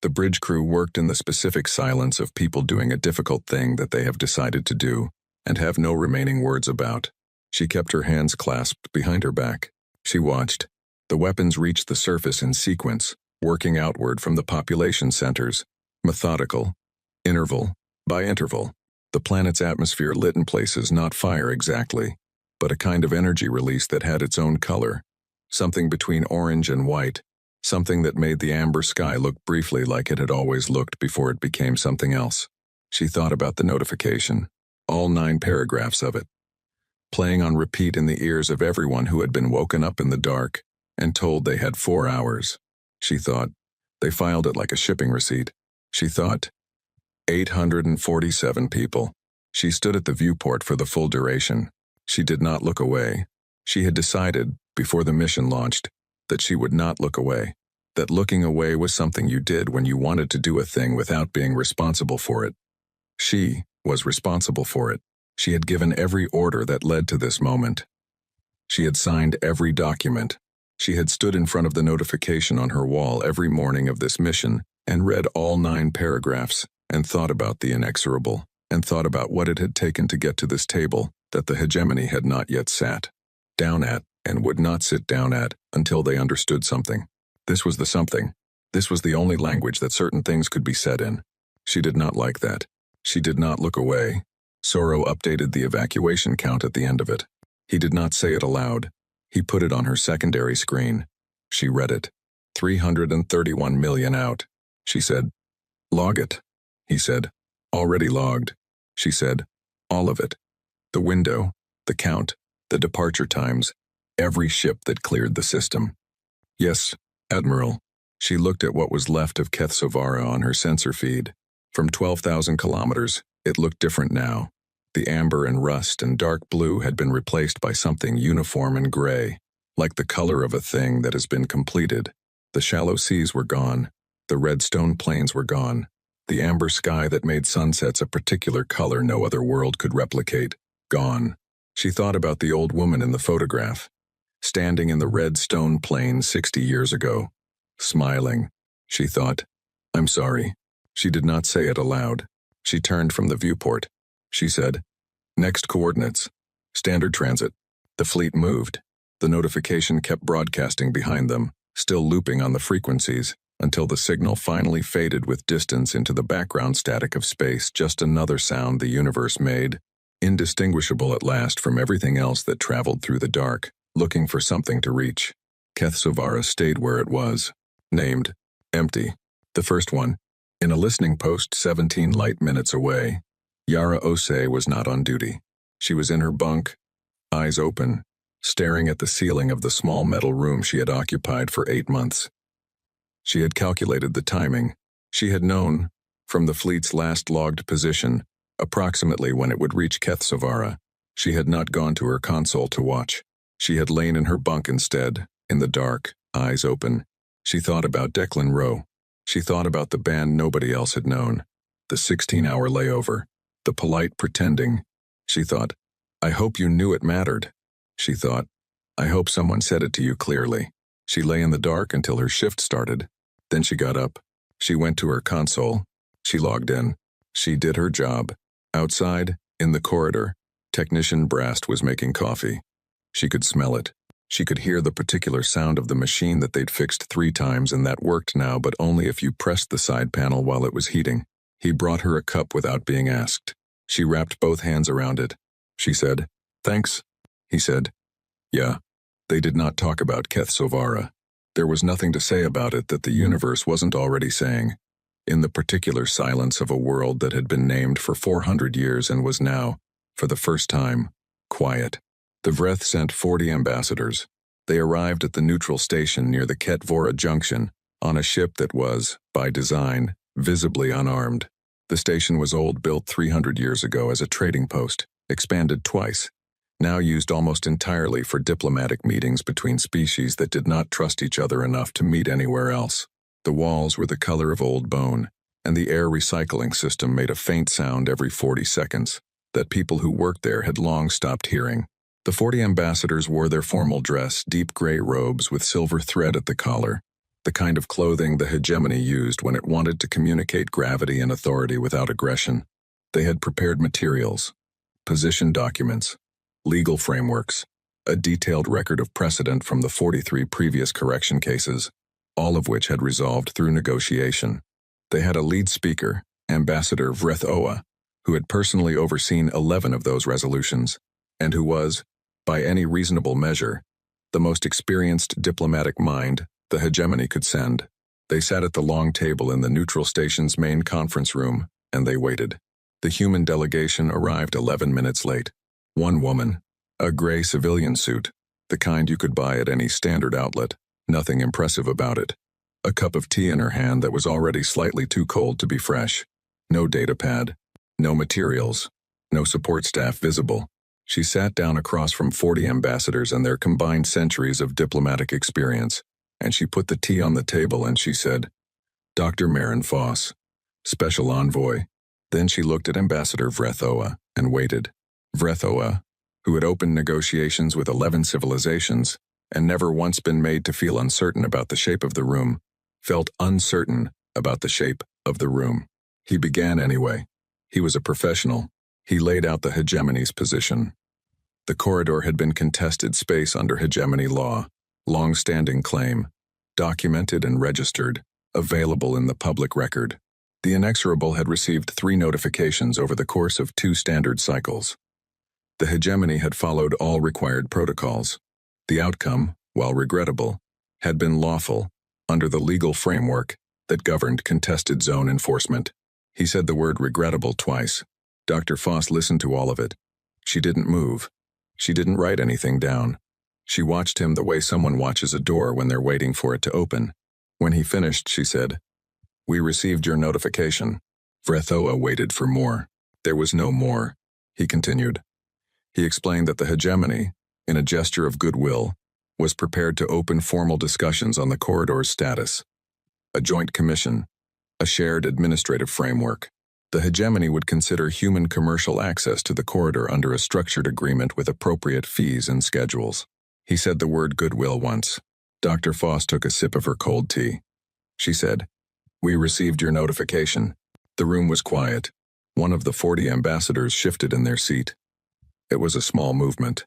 S1: The bridge crew worked in the specific silence of people doing a difficult thing that they have decided to do, and have no remaining words about. She kept her hands clasped behind her back. She watched. The weapons reached the surface in sequence, working outward from the population centers, methodical, Interval by interval, the planet's atmosphere lit in places not fire exactly, but a kind of energy release that had its own color, something between orange and white, something that made the amber sky look briefly like it had always looked before it became something else. She thought about the notification, all 9 paragraphs of it, playing on repeat in the ears of everyone who had been woken up in the dark and told they had 4 hours. She thought, they filed it like a shipping receipt. She thought, 847 people. She stood at the viewport for the full duration. She did not look away. She had decided, before the mission launched, that she would not look away. That looking away was something you did when you wanted to do a thing without being responsible for it. She was responsible for it. She had given every order that led to this moment. She had signed every document. She had stood in front of the notification on her wall every morning of this mission and read all 9 paragraphs and thought about the inexorable, and thought about what it had taken to get to this table that the hegemony had not yet sat down at and would not sit down at until they understood something. This was the something. This was the only language that certain things could be said in. She did not like that. She did not look away. Sorrow updated the evacuation count at the end of it. He did not say it aloud. He put it on her secondary screen. She read it. 331 million out. She said, "Log it." He said, "Already logged." She said, "All of it. The window, the count, the departure times, every ship that cleared the system." "Yes, Admiral." She looked at what was left of Keth Sovara on her sensor feed. From 12,000 kilometers, it looked different now. The amber and rust and dark blue had been replaced by something uniform and gray, like the color of a thing that has been completed. The shallow seas were gone. The red stone plains were gone. The amber sky that made sunsets a particular color no other world could replicate, gone. She thought about the old woman in the photograph, standing in the red stone plain 60 years ago, smiling. She thought, "I'm sorry." She did not say it aloud. She turned from the viewport. She said, "Next coordinates. Standard transit." The fleet moved. The notification kept broadcasting behind them, still looping on the frequencies, until the signal finally faded with distance into the background static of space, just another sound the universe made, indistinguishable at last from everything else that traveled through the dark, looking for something to reach. Keth Sovara stayed where it was, named, empty. The first one. In a listening post 17 light minutes away, Yara Osei was not on duty. She was in her bunk, eyes open, staring at the ceiling of the small metal room she had occupied for 8 months. She had calculated the timing. She had known, from the fleet's last logged position, approximately when it would reach Keth Sovara. She had not gone to her console to watch. She had lain in her bunk instead, in the dark, eyes open. She thought about Declan Rowe. She thought about the band nobody else had known, the 16-hour layover, the polite pretending. She thought, "I hope you knew it mattered." She thought, "I hope someone said it to you clearly." She lay in the dark until her shift started. Then she got up. She went to her console. She logged in. She did her job. Outside, in the corridor, Technician Brast was making coffee. She could smell it. She could hear the particular sound of the machine that they'd fixed 3 times, and that worked now, but only if you pressed the side panel while it was heating. He brought her a cup without being asked. She wrapped both hands around it. She said, "Thanks." He said, "Yeah." They did not talk about Keth Sovara. There was nothing to say about it that the universe wasn't already saying. In the particular silence of a world that had been named for 400 years and was now, for the first time, quiet. The Vreth sent 40 ambassadors. They arrived at the neutral station near the Ketvora Junction, on a ship that was, by design, visibly unarmed. The station was old, built 300 years ago as a trading post, expanded twice, now used almost entirely for diplomatic meetings between species that did not trust each other enough to meet anywhere else. The walls were the color of old bone, and the air recycling system made a faint sound every 40 seconds that people who worked there had long stopped hearing. The 40 ambassadors wore their formal dress, deep gray robes with silver thread at the collar, the kind of clothing the hegemony used when it wanted to communicate gravity and authority without aggression. They had prepared materials, position documents, legal frameworks, a detailed record of precedent from the 43 previous correction cases, all of which had resolved through negotiation. They had a lead speaker, Ambassador Vrethoa, who had personally overseen 11 of those resolutions, and who was, by any reasonable measure, the most experienced diplomatic mind the hegemony could send. They sat at the long table in the neutral station's main conference room, and they waited. The human delegation arrived 11 minutes late. One woman, a gray civilian suit, the kind you could buy at any standard outlet, nothing impressive about it. A cup of tea in her hand that was already slightly too cold to be fresh. No data pad, no materials, no support staff visible. She sat down across from 40 ambassadors and their combined centuries of diplomatic experience, and she put the tea on the table and she said, "Dr. Marin Foss, Special Envoy." Then she looked at Ambassador Vrethoa and waited. Vrethoa, who had opened negotiations with 11 civilizations and never once been made to feel uncertain about the shape of the room, felt uncertain about the shape of the room. He began anyway. He was a professional. He laid out the hegemony's position. The corridor had been contested space under hegemony law, long-standing claim, documented and registered, available in the public record. The inexorable had received 3 notifications over the course of 2 standard cycles. The hegemony had followed all required protocols. The outcome, while regrettable, had been lawful under the legal framework that governed contested zone enforcement. He said the word regrettable twice. Dr. Foss listened to all of it. She didn't move. She didn't write anything down. She watched him the way someone watches a door when they're waiting for it to open. When he finished, she said, "We received your notification." Vrethoa waited for more. There was no more. He continued. He explained that the hegemony, in a gesture of goodwill, was prepared to open formal discussions on the corridor's status. A joint commission, a shared administrative framework. The hegemony would consider human commercial access to the corridor under a structured agreement with appropriate fees and schedules. He said the word goodwill once. Dr. Foss took a sip of her cold tea. She said, "We received your notification." The room was quiet. One of the 40 ambassadors shifted in their seat. It was a small movement.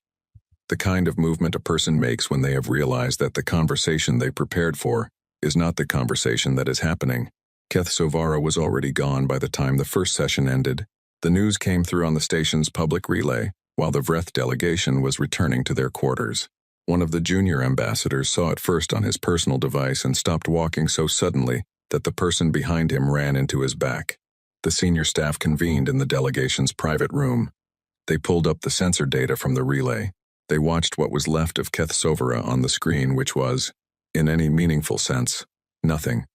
S1: The kind of movement a person makes when they have realized that the conversation they prepared for is not the conversation that is happening. Keth Sovara was already gone by the time the first session ended. The news came through on the station's public relay, while the Vreth delegation was returning to their quarters. One of the junior ambassadors saw it first on his personal device and stopped walking so suddenly that the person behind him ran into his back. The senior staff convened in the delegation's private room. They pulled up the sensor data from the relay. They watched what was left of Keth Sovara on the screen, which was, in any meaningful sense, nothing.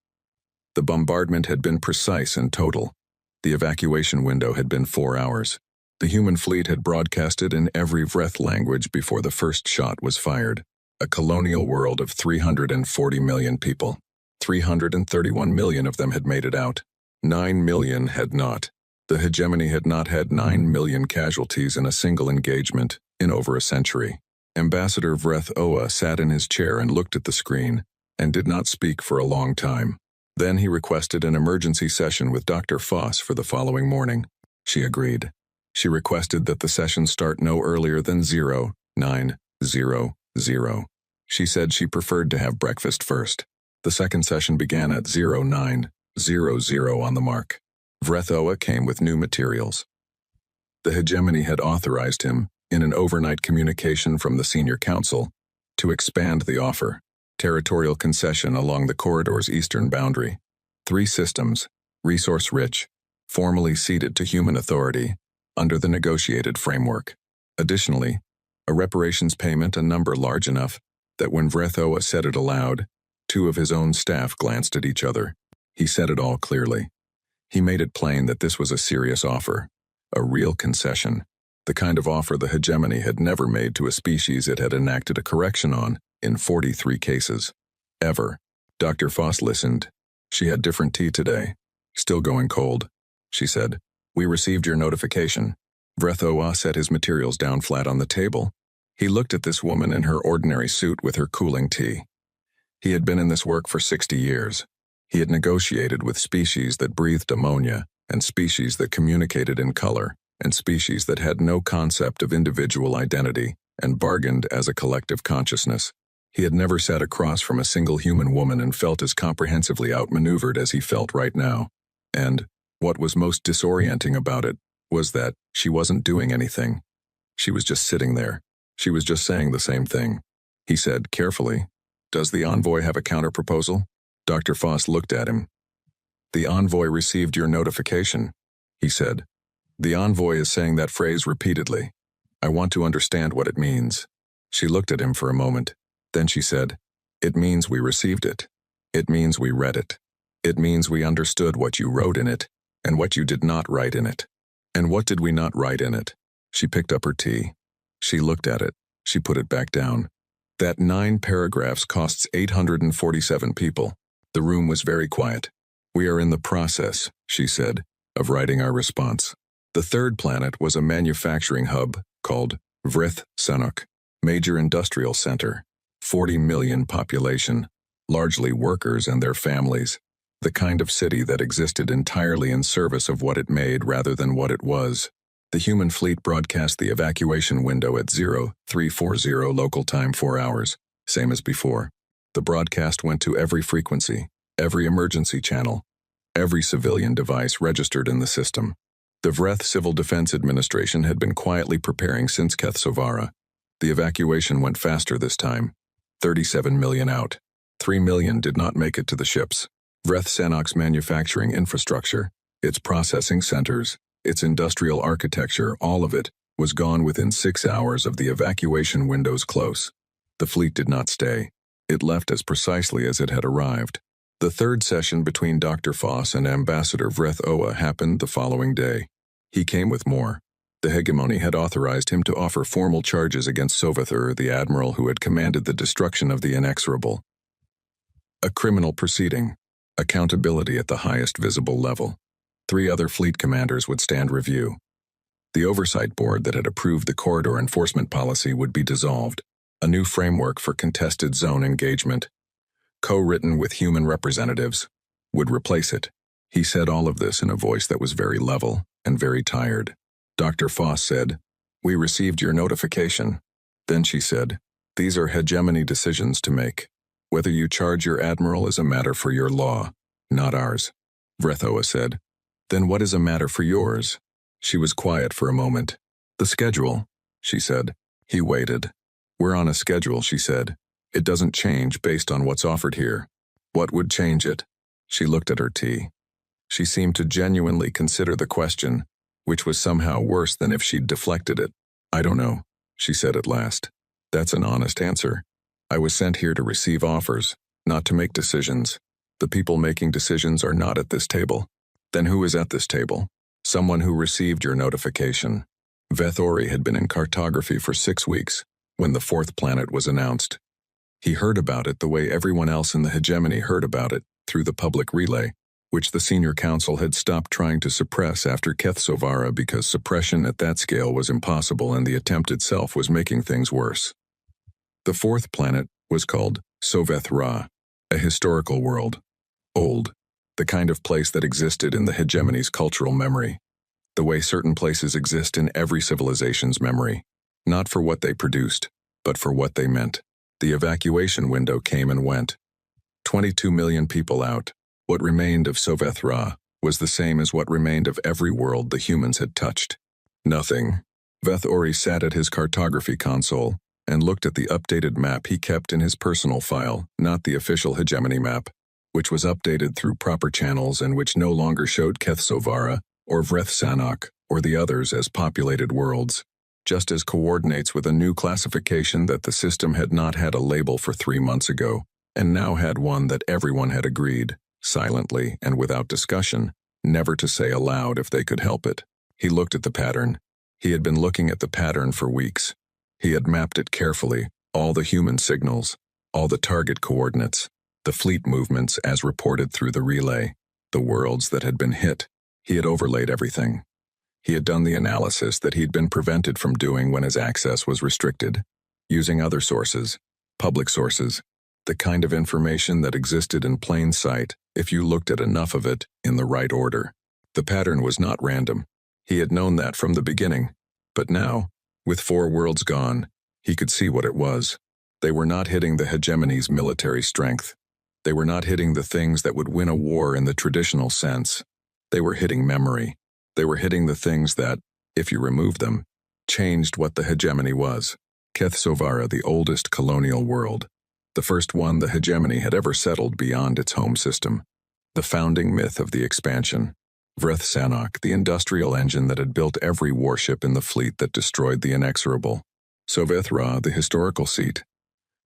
S1: The bombardment had been precise and total. The evacuation window had been 4 hours. The human fleet had broadcasted in every Vreth language before the first shot was fired. A colonial world of 340 million people. 331 million of them had made it out. 9 million had not. The hegemony had not had 9 million casualties in a single engagement in over a century. Ambassador Vrethoa sat in his chair and looked at the screen and did not speak for a long time. Then he requested an emergency session with Dr. Foss for the following morning. She agreed. She requested that the session start no earlier than 0900. She said she preferred to have breakfast first. The second session began at 0900 on the mark. Vrethoa came with new materials. The hegemony had authorized him, in an overnight communication from the senior council, to expand the offer. Territorial concession along the corridor's eastern boundary. 3 systems, resource-rich, formally ceded to human authority, under the negotiated framework. Additionally, a reparations payment a number large enough that when Vrethoa said it aloud, 2 of his own staff glanced at each other. He said it all clearly. He made it plain that this was a serious offer, a real concession, the kind of offer the hegemony had never made to a species it had enacted a correction on in 43 cases. Ever. Dr. Foss listened. She had different tea today. Still going cold. She said, "We received your notification." Vrethoa set his materials down flat on the table. He looked at this woman in her ordinary suit with her cooling tea. He had been in this work for 60 years. He had negotiated with species that breathed ammonia, and species that communicated in color, and species that had no concept of individual identity, and bargained as a collective consciousness. He had never sat across from a single human woman and felt as comprehensively outmaneuvered as he felt right now. And, What was most disorienting about it was that she wasn't doing anything. She was just sitting there. She was just saying the same thing. He said, carefully, "Does the envoy have a counterproposal?" Dr. Foss looked at him. "The envoy received your notification," he said. "The envoy is saying that phrase repeatedly. I want to understand what it means." She looked at him for a moment. Then she said, "It means we received it. It means we read it. It means we understood what you wrote in it and what you did not write in it." "And what did we not write in it?" She picked up her tea. She looked at it. She put it back down. "That 9 paragraphs costs 847 people." The room was very quiet. "We are in the process," she said, "of writing our response." The third planet was a manufacturing hub called Vrith Sanok, major industrial center, 40 million population, largely workers and their families, the kind of city that existed entirely in service of what it made rather than what it was. The human fleet broadcast the evacuation window at 0340 local time 4 hours, same as before. The broadcast went to every frequency, every emergency channel, every civilian device registered in the system. The Vreth Civil Defense Administration had been quietly preparing since Kethsovara. The evacuation went faster this time. 37 million out. 3 million did not make it to the ships. Vreth Sanok's manufacturing infrastructure, its processing centers, its industrial architecture, all of it, was gone within 6 hours of the evacuation window's close. The fleet did not stay. It left as precisely as it had arrived. The third session between Dr. Foss and Ambassador Vreth Oa happened the following day. He came with more. The hegemony had authorized him to offer formal charges against Sovathur, the admiral who had commanded the destruction of the inexorable. A criminal proceeding. Accountability at the highest visible level. 3 other fleet commanders would stand review. The oversight board that had approved the corridor enforcement policy would be dissolved. A new framework for contested zone engagement, co-written with human representatives, would replace it. He said all of this in a voice that was very level and very tired. Dr. Foss said, "We received your notification." Then she said, "These are hegemony decisions to make. Whether you charge your admiral is a matter for your law, not ours." Vreth Oa said, "Then what is a matter for yours?" She was quiet for a moment. "The schedule," she said. He waited. "We're on a schedule," she said. "It doesn't change based on what's offered here." "What would change it?" She looked at her tea. She seemed to genuinely consider the question, which was somehow worse than if she'd deflected it. "I don't know," she said at last. "That's an honest answer. I was sent here to receive offers, not to make decisions. The people making decisions are not at this table." "Then who is at this table?" "Someone who received your notification." Veth Ori had been in cartography for 6 weeks, when the 4th planet was announced. He heard about it the way everyone else in the hegemony heard about it, through the public relay, which the senior council had stopped trying to suppress after Kethsovara because suppression at that scale was impossible and the attempt itself was making things worse. The 4th planet was called Soveth Ra, a historical world. Old, the kind of place that existed in the hegemony's cultural memory, the way certain places exist in every civilization's memory, not for what they produced, but for what they meant. The evacuation window came and went. 22 million people out. What remained of Soveth Ra was the same as what remained of every world the humans had touched. Nothing. Veth Ori sat at his cartography console and looked at the updated map he kept in his personal file, not the official hegemony map, which was updated through proper channels and which no longer showed Kethsovara or Vreth Sanok or the others as populated worlds, just as coordinates with a new classification that the system had not had a label for 3 months ago, and now had one that everyone had agreed, silently and without discussion, never to say aloud if they could help it. He looked at the pattern. He had been looking at the pattern for weeks. He had mapped it carefully, all the human signals, all the target coordinates, the fleet movements as reported through the relay, the worlds that had been hit. He had overlaid everything. He had done the analysis that he'd been prevented from doing when his access was restricted, using other sources, public sources, the kind of information that existed in plain sight if you looked at enough of it in the right order. The pattern was not random. He had known that from the beginning. But now, with 4 worlds gone, he could see what it was. They were not hitting the hegemony's military strength. They were not hitting the things that would win a war in the traditional sense. They were hitting memory. They were hitting the things that, if you remove them, changed what the hegemony was. Keth Sovara, the oldest colonial world. The first one the hegemony had ever settled beyond its home system. The founding myth of the expansion. Vreth Sanok, the industrial engine that had built every warship in the fleet that destroyed the inexorable. Soveth Ra, the historical seat.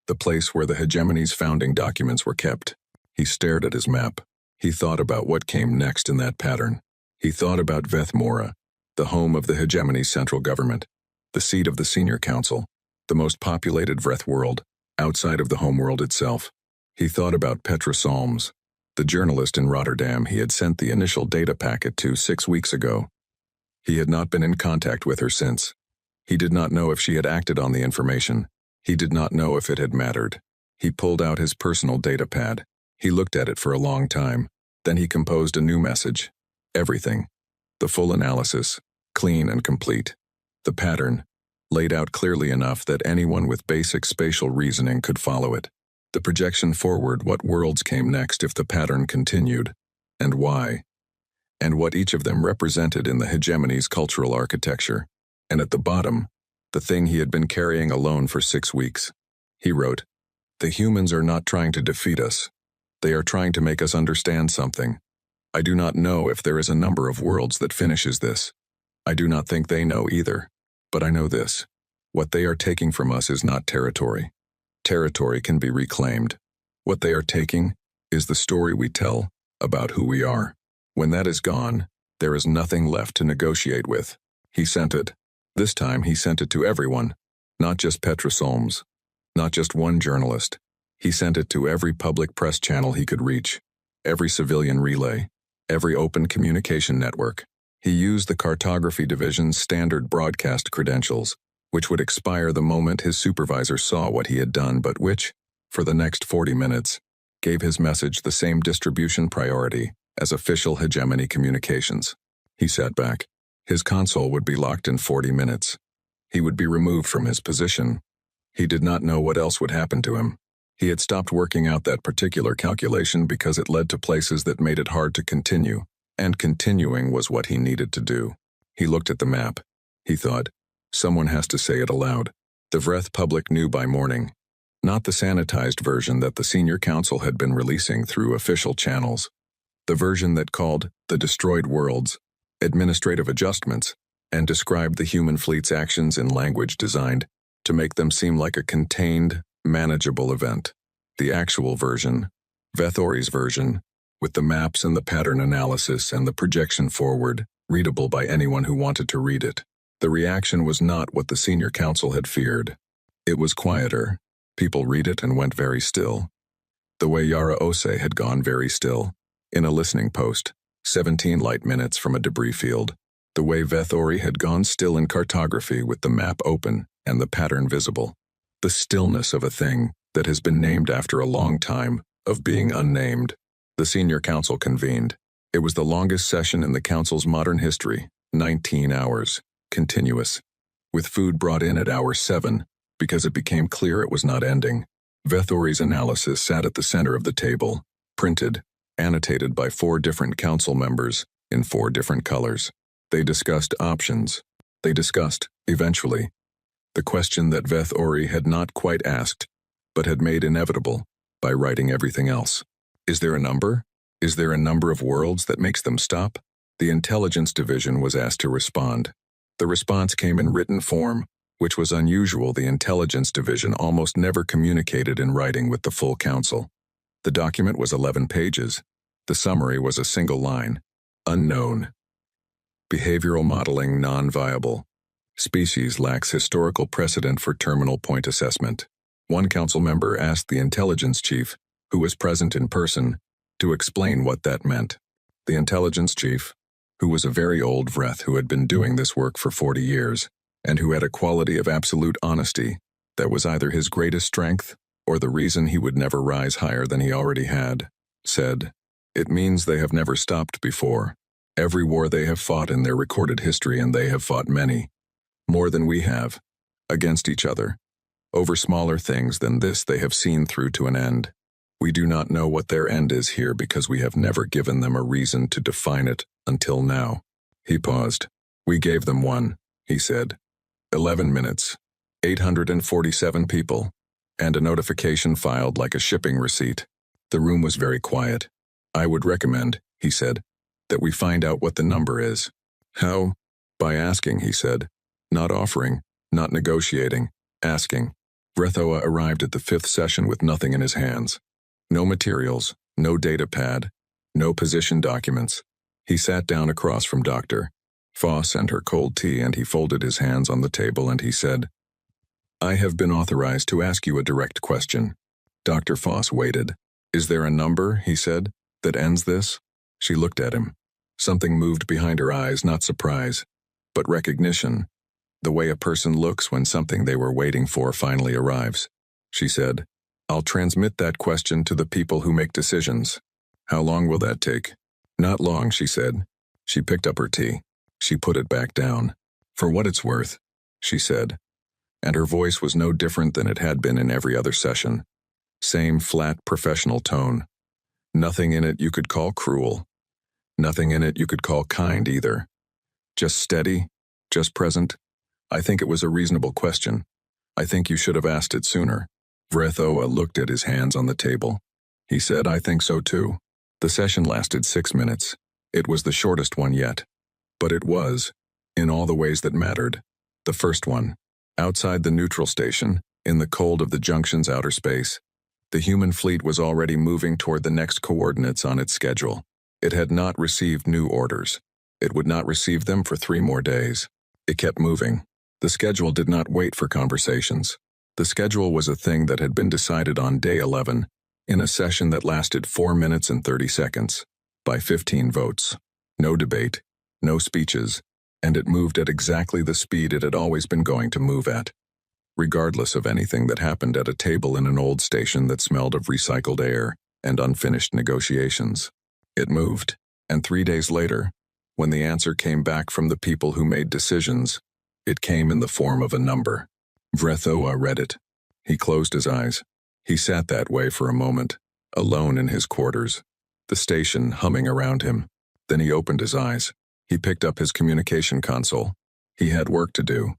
S1: The place where the hegemony's founding documents were kept. He stared at his map. He thought about what came next in that pattern. He thought about Veth Mora, the home of the hegemony's central government, the seat of the senior council, the most populated Vreth world, outside of the homeworld itself. He thought about Petra Solms, the journalist in Rotterdam he had sent the initial data packet to 6 weeks ago. He had not been in contact with her since. He did not know if she had acted on the information. He did not know if it had mattered. He pulled out his personal data pad. He looked at it for a long time. Then he composed a new message. Everything. The full analysis, clean and complete. The pattern, laid out clearly enough that anyone with basic spatial reasoning could follow it. The projection forward, what worlds came next if the pattern continued, and why, and what each of them represented in the hegemony's cultural architecture. And at the bottom, the thing he had been carrying alone for 6 weeks. He wrote, "The humans are not trying to defeat us. They are trying to make us understand something. I do not know if there is a number of worlds that finishes this. I do not think they know either. But I know this. What they are taking from us is not territory. Territory can be reclaimed. What they are taking is the story we tell about who we are. When that is gone, there is nothing left to negotiate with." He sent it. This time he sent it to everyone, not just Petra Solms, not just one journalist. He sent it to every public press channel he could reach, every civilian relay, every open communication network. He used the cartography division's standard broadcast credentials, which would expire the moment his supervisor saw what he had done, but which, for the next 40 minutes, gave his message the same distribution priority as official hegemony communications. He sat back. His console would be locked in 40 minutes. He would be removed from his position. He did not know what else would happen to him. He had stopped working out that particular calculation because it led to places that made it hard to continue, and continuing was what he needed to do. He looked at the map. He thought, someone has to say it aloud. The Vreth public knew by morning. Not the sanitized version that the senior council had been releasing through official channels. The version that called the destroyed worlds administrative adjustments and described the human fleet's actions in language designed to make them seem like a contained, manageable event. The actual version, Vethori's version, with the maps and the pattern analysis and the projection forward, readable by anyone who wanted to read it. The reaction was not what the senior council had feared. It was quieter. People read it and went very still. The way Yara Ose had gone very still, in a listening post, 17 light minutes from a debris field. The way Vethori had gone still in cartography with the map open and the pattern visible. The stillness of a thing that has been named after a long time of being unnamed. The senior council convened. It was the longest session in the council's modern history, 19 hours, continuous, with food brought in at hour 7, because it became clear it was not ending. Vethori's analysis sat at the center of the table, printed, annotated by 4 different council members in 4 different colors. They discussed options. They discussed, eventually, the question that Vethori had not quite asked, but had made inevitable by writing everything else. Is there a number? Is there a number of worlds that makes them stop? The intelligence division was asked to respond. The response came in written form, which was unusual. The intelligence division almost never communicated in writing with the full council. The document was 11 pages. The summary was a single line. Unknown. Behavioral modeling non-viable. Species lacks historical precedent for terminal point assessment. One council member asked the intelligence chief, who was present in person, to explain what that meant. The intelligence chief, who was a very old Vreth who had been doing this work for 40 years, and who had a quality of absolute honesty that was either his greatest strength or the reason he would never rise higher than he already had, said, "It means they have never stopped before. Every war they have fought in their recorded history, and they have fought many, more than we have, against each other. Over smaller things than this they have seen through to an end. We do not know what their end is here because we have never given them a reason to define it Until now. He paused. We gave them one, he said. 11 minutes. 847 people. And a notification filed like a shipping receipt. The room was very quiet. I would recommend, he said, that we find out what the number is. How? By asking, he said. Not offering, not negotiating, asking. Vrethoa arrived at the 5th session with nothing in his hands. No materials, no data pad, no position documents. He sat down across from Dr. Foss and her cold tea, and he folded his hands on the table and he said, I have been authorized to ask you a direct question. Dr. Foss waited. Is there a number, he said, that ends this? She looked at him. Something moved behind her eyes, not surprise, but recognition. The way a person looks when something they were waiting for finally arrives. She said, I'll transmit that question to the people who make decisions. How long will that take? Not long, she said. She picked up her tea. She put it back down. For what it's worth, she said. And her voice was no different than it had been in every other session. Same flat professional tone. Nothing in it you could call cruel. Nothing in it you could call kind either. Just steady, just present. I think it was a reasonable question. I think you should have asked it sooner. Vrethoa looked at his hands on the table. He said, I think so too. The session lasted 6 minutes. It was the shortest one yet. But it was, in all the ways that mattered, the first one. Outside the neutral station, in the cold of the junction's outer space, the human fleet was already moving toward the next coordinates on its schedule. It had not received new orders. It would not receive them for 3 more days. It kept moving. The schedule did not wait for conversations. The schedule was a thing that had been decided on day 11, in a session that lasted 4 minutes and 30 seconds, by 15 votes. No debate, no speeches, and it moved at exactly the speed it had always been going to move at, regardless of anything that happened at a table in an old station that smelled of recycled air and unfinished negotiations. It moved, and 3 days later, when the answer came back from the people who made decisions, it came in the form of a number. Vrethoa read it. He closed his eyes. He sat that way for a moment, alone in his quarters, the station humming around him. Then he opened his eyes. He picked up his communication console. He had work to do.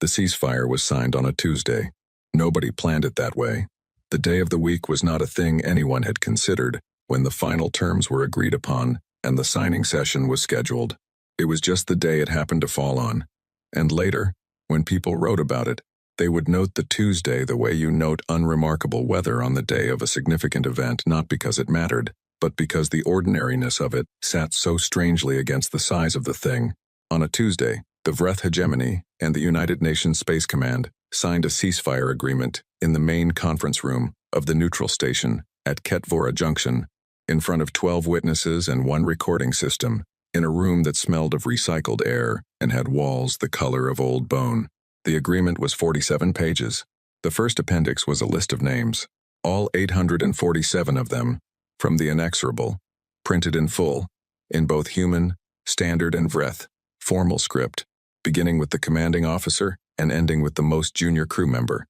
S1: The ceasefire was signed on a Tuesday. Nobody planned it that way. The day of the week was not a thing anyone had considered when the final terms were agreed upon and the signing session was scheduled. It was just the day it happened to fall on. And later, when people wrote about it, they would note the Tuesday the way you note unremarkable weather on the day of a significant event, not because it mattered, but because the ordinariness of it sat so strangely against the size of the thing. On a Tuesday, the Vreth hegemony and the United Nations Space Command signed a ceasefire agreement in the main conference room of the neutral station at Ketvora Junction, in front of 12 witnesses and 1 recording system, in a room that smelled of recycled air and had walls the color of old bone. The agreement was 47 pages. The first appendix was a list of names, all 847 of them, from the inexorable, printed in full, in both human, standard and Vreth, formal script, beginning with the commanding officer and ending with the most junior crew member,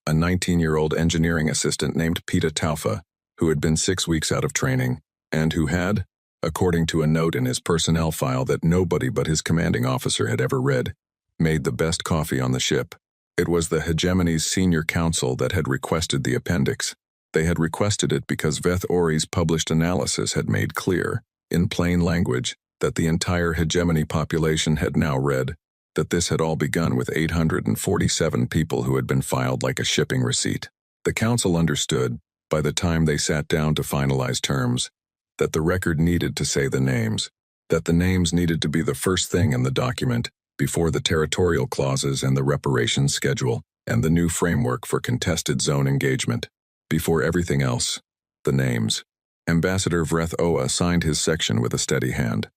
S1: a 19-year-old engineering assistant named Pita Taufa, who had been 6 weeks out of training, and who had, according to a note in his personnel file that nobody but his commanding officer had ever read, made the best coffee on the ship. It was the hegemony's senior council that had requested the appendix. They had requested it because Veth Ori's published analysis had made clear, in plain language, that the entire hegemony population had now read, that this had all begun with 847 people who had been filed like a shipping receipt. The council understood, by the time they sat down to finalize terms, that the record needed to say the names, that the names needed to be the first thing in the document, before the territorial clauses and the reparations schedule and the new framework for contested zone engagement. Before everything else, the names. Ambassador Vrethoa signed his section with a steady hand.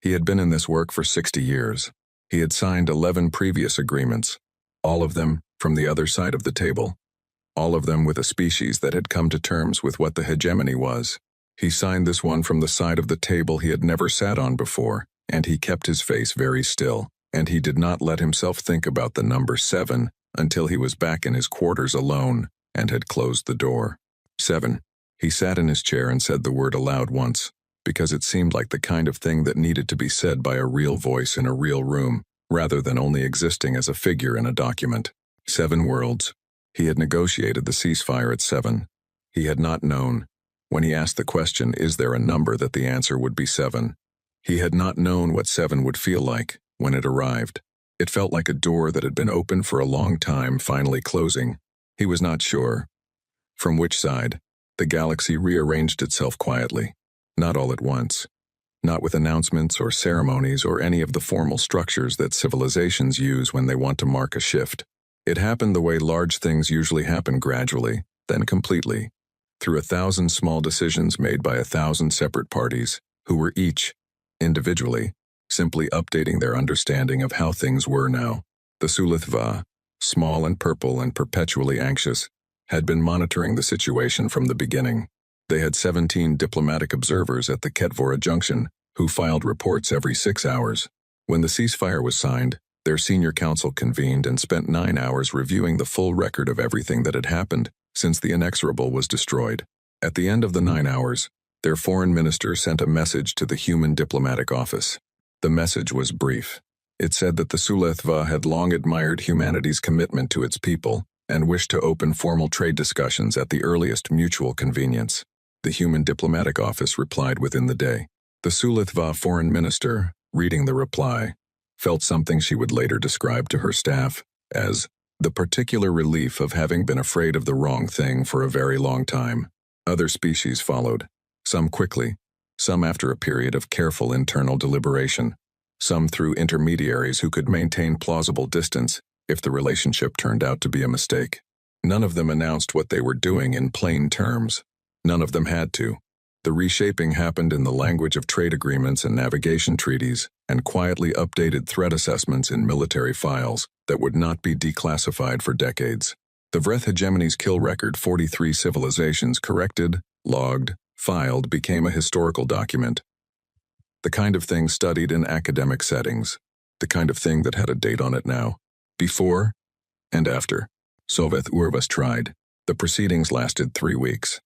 S1: He had been in this work for 60 years. He had signed 11 previous agreements, all of them from the other side of the table, all of them with a species that had come to terms with what the hegemony was. He signed this one from the side of the table he had never sat on before, and he kept his face very still, and he did not let himself think about the number 7 until he was back in his quarters alone and had closed the door. 7. He sat in his chair and said the word aloud once. because it seemed like the kind of thing that needed to be said by a real voice in a real room, rather than only existing as a figure in a document. 7 worlds. He had negotiated the ceasefire at 7. He had not known, when he asked the question, is there a number, that the answer would be 7. He had not known what 7 would feel like when it arrived. It felt like a door that had been open for a long time finally closing. He was not sure from which side. The galaxy rearranged itself quietly, not all at once, not with announcements or ceremonies or any of the formal structures that civilizations use when they want to mark a shift. It happened the way large things usually happen, gradually, then completely, through 1,000 small decisions made by 1,000 separate parties, who were each, individually, simply updating their understanding of how things were now. The Sulithva, small and purple and perpetually anxious, had been monitoring the situation from the beginning. They had 17 diplomatic observers at the Ketvora Junction, who filed reports every 6 hours. When the ceasefire was signed, their senior council convened and spent 9 hours reviewing the full record of everything that had happened since the Inexorable was destroyed. At the end of the 9 hours, their foreign minister sent a message to the Human Diplomatic Office. The message was brief. It said that the Sulithva had long admired humanity's commitment to its people and wished to open formal trade discussions at the earliest mutual convenience. The Human Diplomatic Office replied within the day. The Sulithva foreign minister, reading the reply, felt something she would later describe to her staff as the particular relief of having been afraid of the wrong thing for a very long time. Other species followed, some quickly, some after a period of careful internal deliberation, some through intermediaries who could maintain plausible distance if the relationship turned out to be a mistake. None of them announced what they were doing in plain terms. None of them had to. The reshaping happened in the language of trade agreements and navigation treaties, and quietly updated threat assessments in military files that would not be declassified for decades. The Vreth hegemony's kill record, 43 civilizations corrected, logged, filed, became a historical document. The kind of thing studied in academic settings. The kind of thing that had a date on it now. Before and after. Soveth Urvas tried. The proceedings lasted 3 weeks.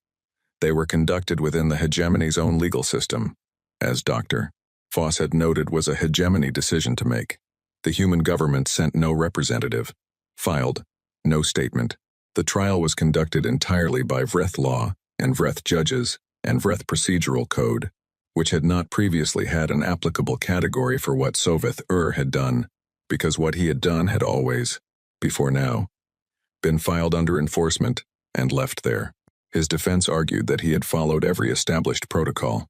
S1: They were conducted within the hegemony's own legal system. As Dr. Foss had noted, was a hegemony decision to make. The human government sent no representative, filed no statement. The trial was conducted entirely by Vreth law and Vreth judges and Vreth procedural code, which had not previously had an applicable category for what Soveth had done, because what he had done had always, before now, been filed under enforcement and left there. His defense argued that he had followed every established protocol,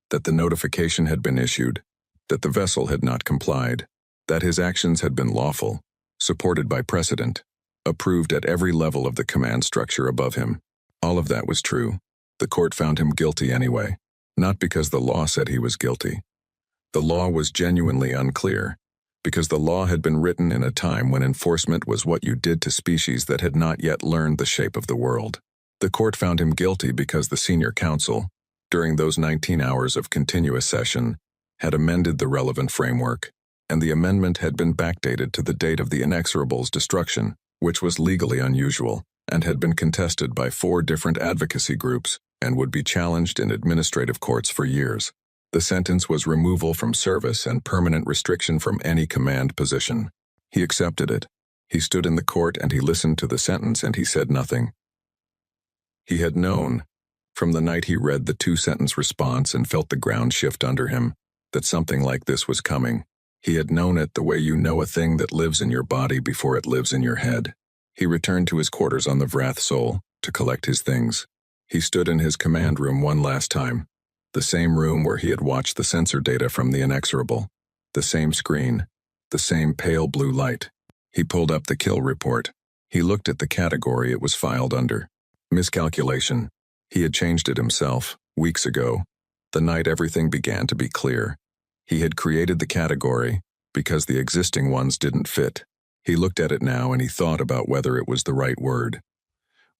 S1: that the notification had been issued, that the vessel had not complied, that his actions had been lawful, supported by precedent, approved at every level of the command structure above him. All of that was true. The court found him guilty anyway, not because the law said he was guilty. The law was genuinely unclear, because the law had been written in a time when enforcement was what you did to species that had not yet learned the shape of the world. The court found him guilty because the senior council, during those 19 hours of continuous session, had amended the relevant framework, and the amendment had been backdated to the date of the Inexorable's destruction, which was legally unusual, and had been contested by 4 different advocacy groups, and would be challenged in administrative courts for years. The sentence was removal from service and permanent restriction from any command position. He accepted it. He stood in the court and he listened to the sentence and he said nothing. He had known, from the night he read the 2-sentence response and felt the ground shift under him, that something like this was coming. He had known it the way you know a thing that lives in your body before it lives in your head. He returned to his quarters on the Vrath Sol to collect his things. He stood in his command room one last time, the same room where he had watched the sensor data from the Inexorable, the same screen, the same pale blue light. He pulled up the kill report. He looked at the category it was filed under. Miscalculation. He had changed it himself, weeks ago, the night everything began to be clear. He had created the category because the existing ones didn't fit. He looked at it now and he thought about whether it was the right word,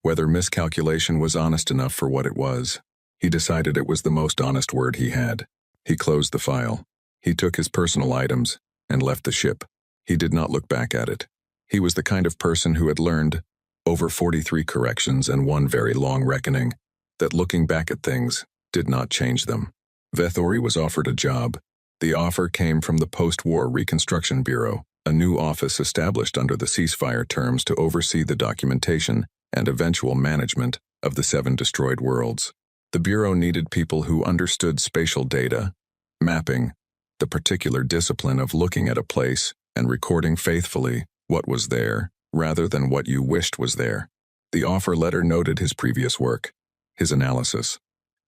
S1: whether miscalculation was honest enough for what it was. He decided it was the most honest word he had. He closed the file. He took his personal items and left the ship. He did not look back at it. He was the kind of person who had learned, over 43 corrections and one very long reckoning, that looking back at things did not change them. Vethori was offered a job. The offer came from the Post-War Reconstruction Bureau, a new office established under the ceasefire terms to oversee the documentation and eventual management of the 7 destroyed worlds. The Bureau needed people who understood spatial data, mapping, the particular discipline of looking at a place and recording faithfully what was there rather than what you wished was there. The offer letter noted his previous work, his analysis,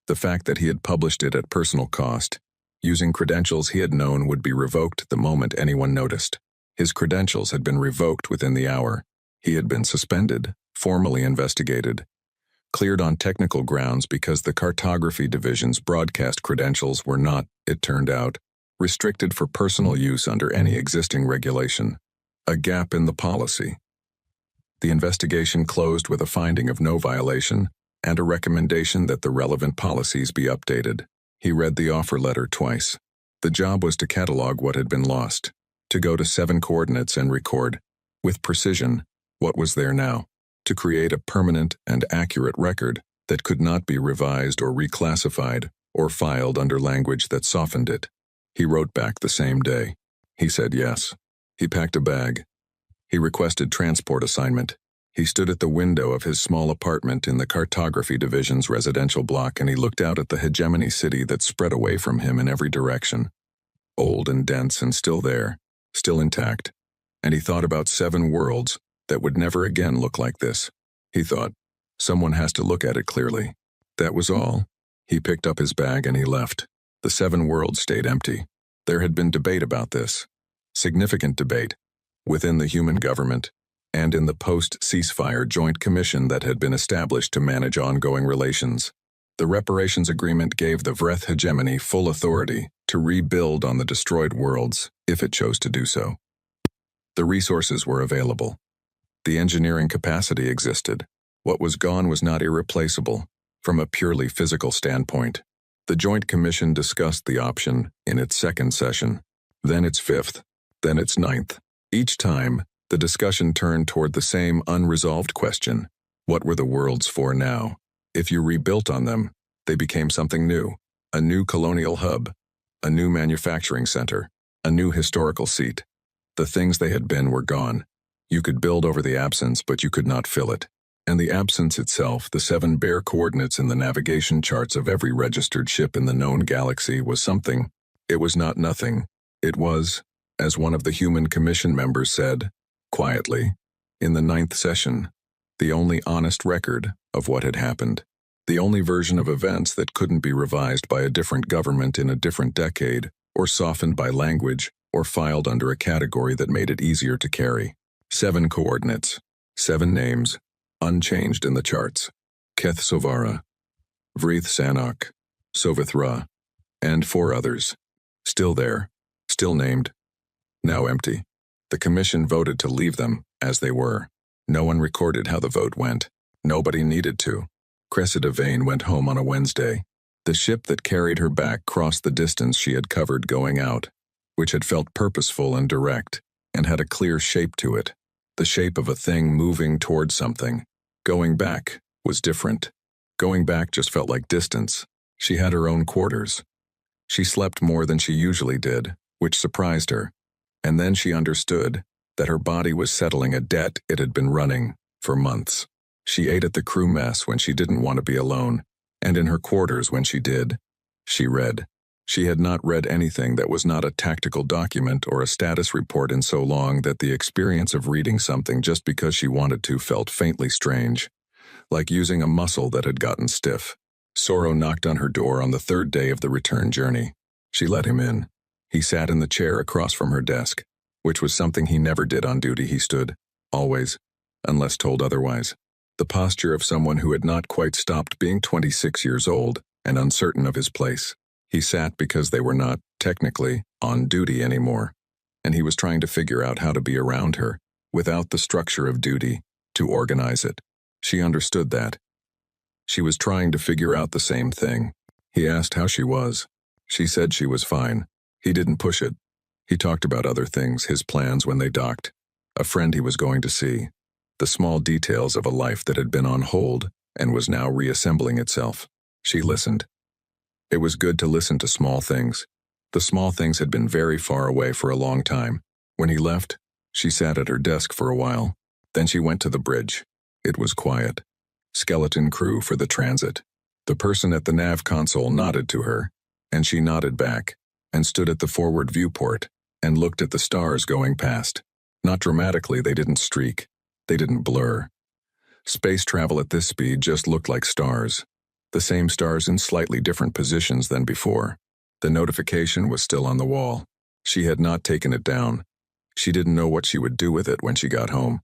S1: the fact that he had published it at personal cost, using credentials he had known would be revoked the moment anyone noticed. His credentials had been revoked within the hour. He had been suspended, formally investigated, cleared on technical grounds because the cartography division's broadcast credentials were not, it turned out, restricted for personal use under any existing regulation. A gap in the policy. The investigation closed with a finding of no violation and a recommendation that the relevant policies be updated. He read the offer letter twice. The job was to catalog what had been lost, to go to 7 coordinates and record, with precision, what was there now, to create a permanent and accurate record that could not be revised or reclassified or filed under language that softened it. He wrote back the same day. He said yes. He packed a bag. He requested transport assignment. He stood at the window of his small apartment in the cartography division's residential block and he looked out at the hegemony city that spread away from him in every direction. Old and dense and still there, still intact. And he thought about 7 worlds that would never again look like this. He thought, someone has to look at it clearly. That was all. He picked up his bag and he left. The 7 worlds stayed empty. There had been debate about this. Significant debate. Within the human government, and in the post-ceasefire joint commission that had been established to manage ongoing relations. The reparations agreement gave the Vreth hegemony full authority to rebuild on the destroyed worlds if it chose to do so. The resources were available. The engineering capacity existed. What was gone was not irreplaceable from a purely physical standpoint. The Joint Commission discussed the option in its 2nd session, then its 5th, then its 9th. Each time, the discussion turned toward the same unresolved question. What were the worlds for now? If you rebuilt on them, they became something new. A new colonial hub, a new manufacturing center, a new historical seat. The things they had been were gone. You could build over the absence, but you could not fill it. And the absence itself, the 7 bare coordinates in the navigation charts of every registered ship in the known galaxy, was something. It was not nothing. It was, as one of the Human Commission members said, quietly, in the 9th session, the only honest record of what had happened. The only version of events that couldn't be revised by a different government in a different decade, or softened by language, or filed under a category that made it easier to carry. 7 coordinates, 7 names, unchanged in the charts. Keth Sovara, Vreth Sanok, Sovithra, and 4 others. Still there, still named, now empty. The commission voted to leave them as they were. No one recorded how the vote went. Nobody needed to. Cressida Vane went home on a Wednesday. The ship that carried her back crossed the distance she had covered going out, which had felt purposeful and direct, and had a clear shape to it, the shape of a thing moving toward something. Going back was different. Going back just felt like distance. She had her own quarters. She slept more than she usually did, which surprised her. And then she understood that her body was settling a debt it had been running for months. She ate at the crew mess when she didn't want to be alone, and in her quarters when she did. She read. She had not read anything that was not a tactical document or a status report in so long that the experience of reading something just because she wanted to felt faintly strange, like using a muscle that had gotten stiff. Sorrow knocked on her door on the 3rd day of the return journey. She let him in. He sat in the chair across from her desk, which was something he never did on duty. He stood, always, unless told otherwise. The posture of someone who had not quite stopped being 26 years old and uncertain of his place. He sat because they were not, technically, on duty anymore, and he was trying to figure out how to be around her, without the structure of duty, to organize it. She understood that. She was trying to figure out the same thing. He asked how she was. She said she was fine. He didn't push it. He talked about other things, his plans when they docked, a friend he was going to see, the small details of a life that had been on hold and was now reassembling itself. She listened. It was good to listen to small things. The small things had been very far away for a long time. When he left, she sat at her desk for a while. Then she went to the bridge. It was quiet. Skeleton crew for the transit. The person at the nav console nodded to her, and she nodded back, and stood at the forward viewport, and looked at the stars going past. Not dramatically, they didn't streak. They didn't blur. Space travel at this speed just looked like stars. The same stars in slightly different positions than before. The notification was still on the wall. She had not taken it down. She didn't know what she would do with it when she got home.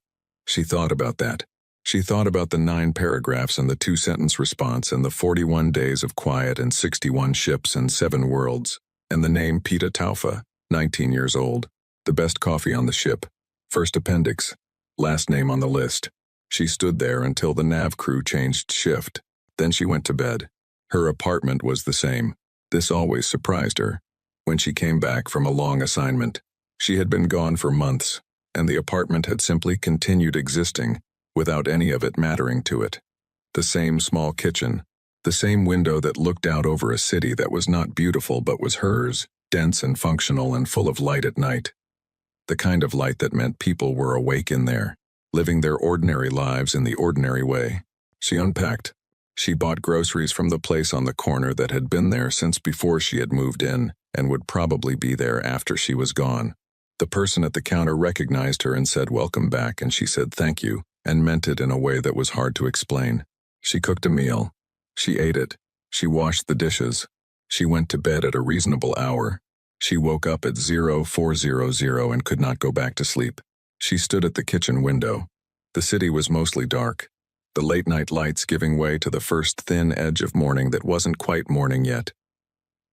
S1: She thought about that. She thought about the 9 paragraphs and the 2-sentence response and the 41 days of quiet and 61 ships and 7 worlds, and the name Pita Taufa, 19 years old, the best coffee on the ship, first appendix, last name on the list. She stood there until the nav crew changed shift. Then she went to bed. Her apartment was the same. This always surprised her. When she came back from a long assignment, she had been gone for months, and the apartment had simply continued existing, without any of it mattering to it. The same small kitchen, the same window that looked out over a city that was not beautiful but was hers, dense and functional and full of light at night. The kind of light that meant people were awake in there, living their ordinary lives in the ordinary way. She unpacked. She bought groceries from the place on the corner that had been there since before she had moved in and would probably be there after she was gone. The person at the counter recognized her and said welcome back, and she said thank you, and meant it in a way that was hard to explain. She cooked a meal. She ate it. She washed the dishes. She went to bed at a reasonable hour. She woke up at 0400 and could not go back to sleep. She stood at the kitchen window. The city was mostly dark, the late-night lights giving way to the first thin edge of morning that wasn't quite morning yet.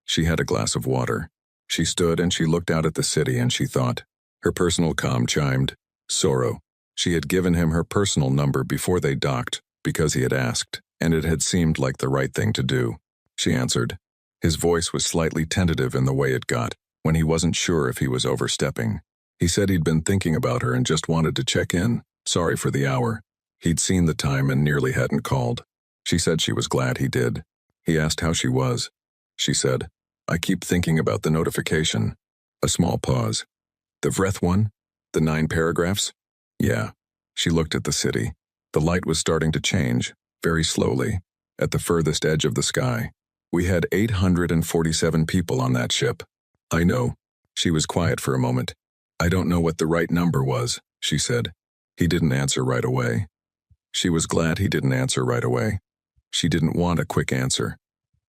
S1: She had a glass of water. She stood and she looked out at the city and she thought. Her personal comm chimed. Sorrow. She had given him her personal number before they docked, because he had asked, and it had seemed like the right thing to do. She answered. His voice was slightly tentative in the way it got, when he wasn't sure if he was overstepping. He said he'd been thinking about her and just wanted to check in, sorry for the hour. He'd seen the time and nearly hadn't called. She said she was glad he did. He asked how she was. She said, I keep thinking about the notification. A small pause. The Vreth one? The 9 paragraphs? Yeah. She looked at the city. The light was starting to change, very slowly, at the furthest edge of the sky. We had 847 people on that ship. I know. She was quiet for a moment. I don't know what the right number was, she said. He didn't answer right away. She was glad he didn't answer right away. She didn't want a quick answer.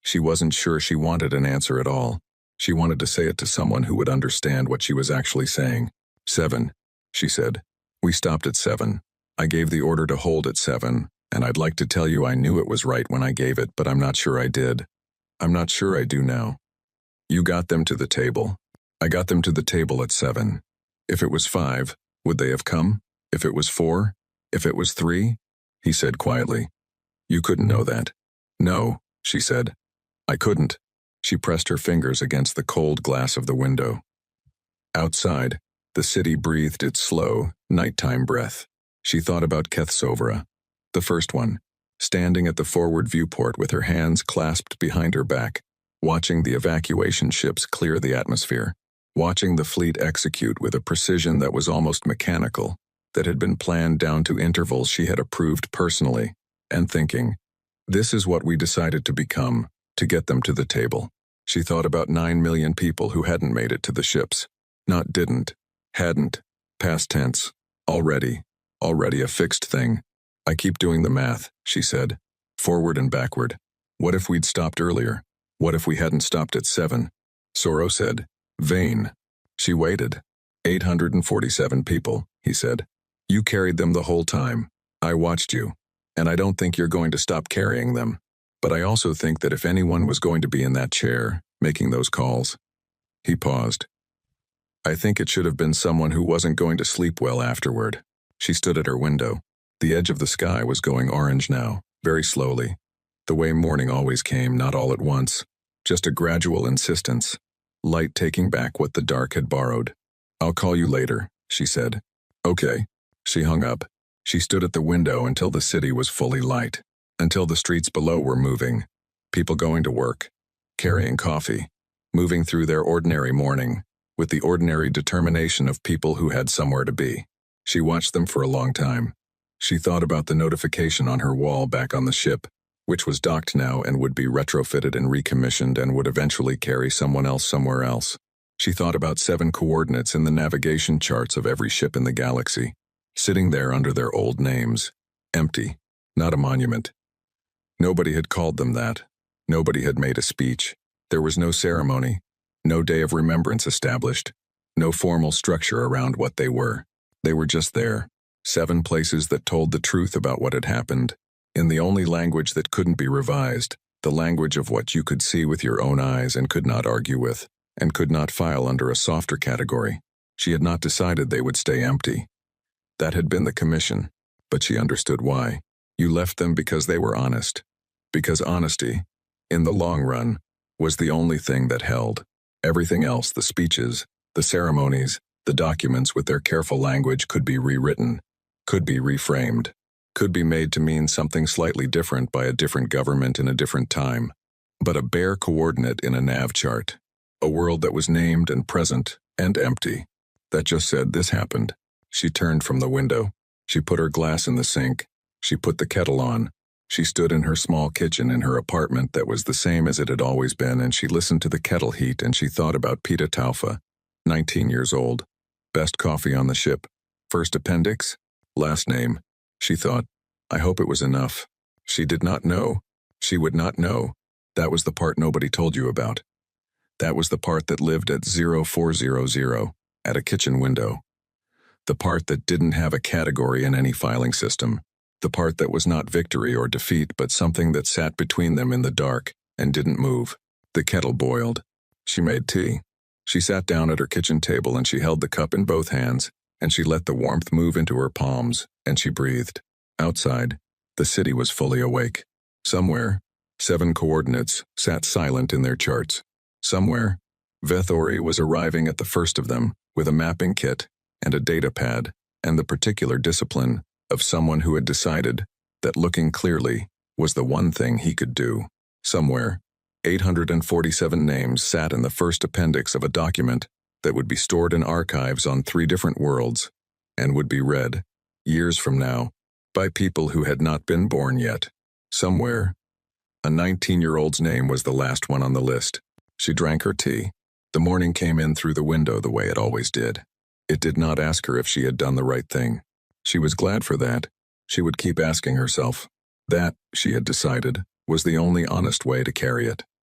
S1: She wasn't sure she wanted an answer at all. She wanted to say it to someone who would understand what she was actually saying. 7, she said. We stopped at 7. I gave the order to hold at 7, and I'd like to tell you I knew it was right when I gave it, but I'm not sure I did. I'm not sure I do now. You got them to the table. I got them to the table at 7. If it was 5, would they have come? If it was 4? If it was 3? He said quietly. You couldn't know that. No, she said. I couldn't. She pressed her fingers against the cold glass of the window. Outside, the city breathed its slow, nighttime breath. She thought about Kethsovra, the first one, standing at the forward viewport with her hands clasped behind her back, watching the evacuation ships clear the atmosphere, watching the fleet execute with a precision that was almost mechanical, that had been planned down to intervals she had approved personally, and thinking, this is what we decided to become, to get them to the table. She thought about 9 million people who hadn't made it to the ships. Not didn't, hadn't, past tense, already a fixed thing. I keep doing the math, she said, forward and backward. What if we'd stopped earlier? What if we hadn't stopped at 7? Sorrow said, vain. She waited. 847 people, he said. You carried them the whole time. I watched you. And I don't think you're going to stop carrying them. But I also think that if anyone was going to be in that chair, making those calls. He paused. I think it should have been someone who wasn't going to sleep well afterward. She stood at her window. The edge of the sky was going orange now, very slowly. The way morning always came, not all at once. Just a gradual insistence. Light taking back what the dark had borrowed. I'll call you later, she said. Okay. She hung up. She stood at the window until the city was fully light. Until the streets below were moving. People going to work. carrying coffee, moving through their ordinary morning, with the ordinary determination of people who had somewhere to be. She watched them for a long time. She thought about the notification on her wall back on the ship, which was docked now and would be retrofitted and recommissioned and would eventually carry someone else somewhere else. She thought about 7 coordinates in the navigation charts of every ship in the galaxy, sitting there under their old names, empty, not a monument. Nobody had called them that. Nobody had made a speech. There was no ceremony, no day of remembrance established, no formal structure around what they were. They were just there, 7 places that told the truth about what had happened, in the only language that couldn't be revised, the language of what you could see with your own eyes and could not argue with, and could not file under a softer category. She had not decided they would stay empty. That had been the commission, but she understood why. You left them because they were honest. Because honesty, in the long run, was the only thing that held. Everything else, the speeches, the ceremonies, the documents with their careful language could be rewritten, could be reframed, could be made to mean something slightly different by a different government in a different time. But a bare coordinate in a nav chart, a world that was named and present and empty, that just said this happened. She turned from the window. She put her glass in the sink. She put the kettle on. She stood in her small kitchen in her apartment that was the same as it had always been, and she listened to the kettle heat, and she thought about Pita Taufa, 19 years old, best coffee on the ship, first appendix, last name. She thought, I hope it was enough. She did not know. She would not know. That was the part nobody told you about. That was the part that lived at 0400, at a kitchen window. The part that didn't have a category in any filing system. The part that was not victory or defeat, but something that sat between them in the dark and didn't move. The kettle boiled. She made tea. She sat down at her kitchen table and she held the cup in both hands, and she let the warmth move into her palms, and she breathed. Outside, the city was fully awake. Somewhere, 7 coordinates sat silent in their charts. Somewhere, Vethori was arriving at the first of them with a mapping kit and a data pad and the particular discipline of someone who had decided that looking clearly was the one thing he could do. Somewhere, 847 names sat in the first appendix of a document that would be stored in archives on 3 different worlds and would be read, years from now, by people who had not been born yet. Somewhere, a 19-year-old's name was the last one on the list. She drank her tea. The morning came in through the window the way it always did. It did not ask her if she had done the right thing. She was glad for that. She would keep asking herself. That, she had decided, was the only honest way to carry it.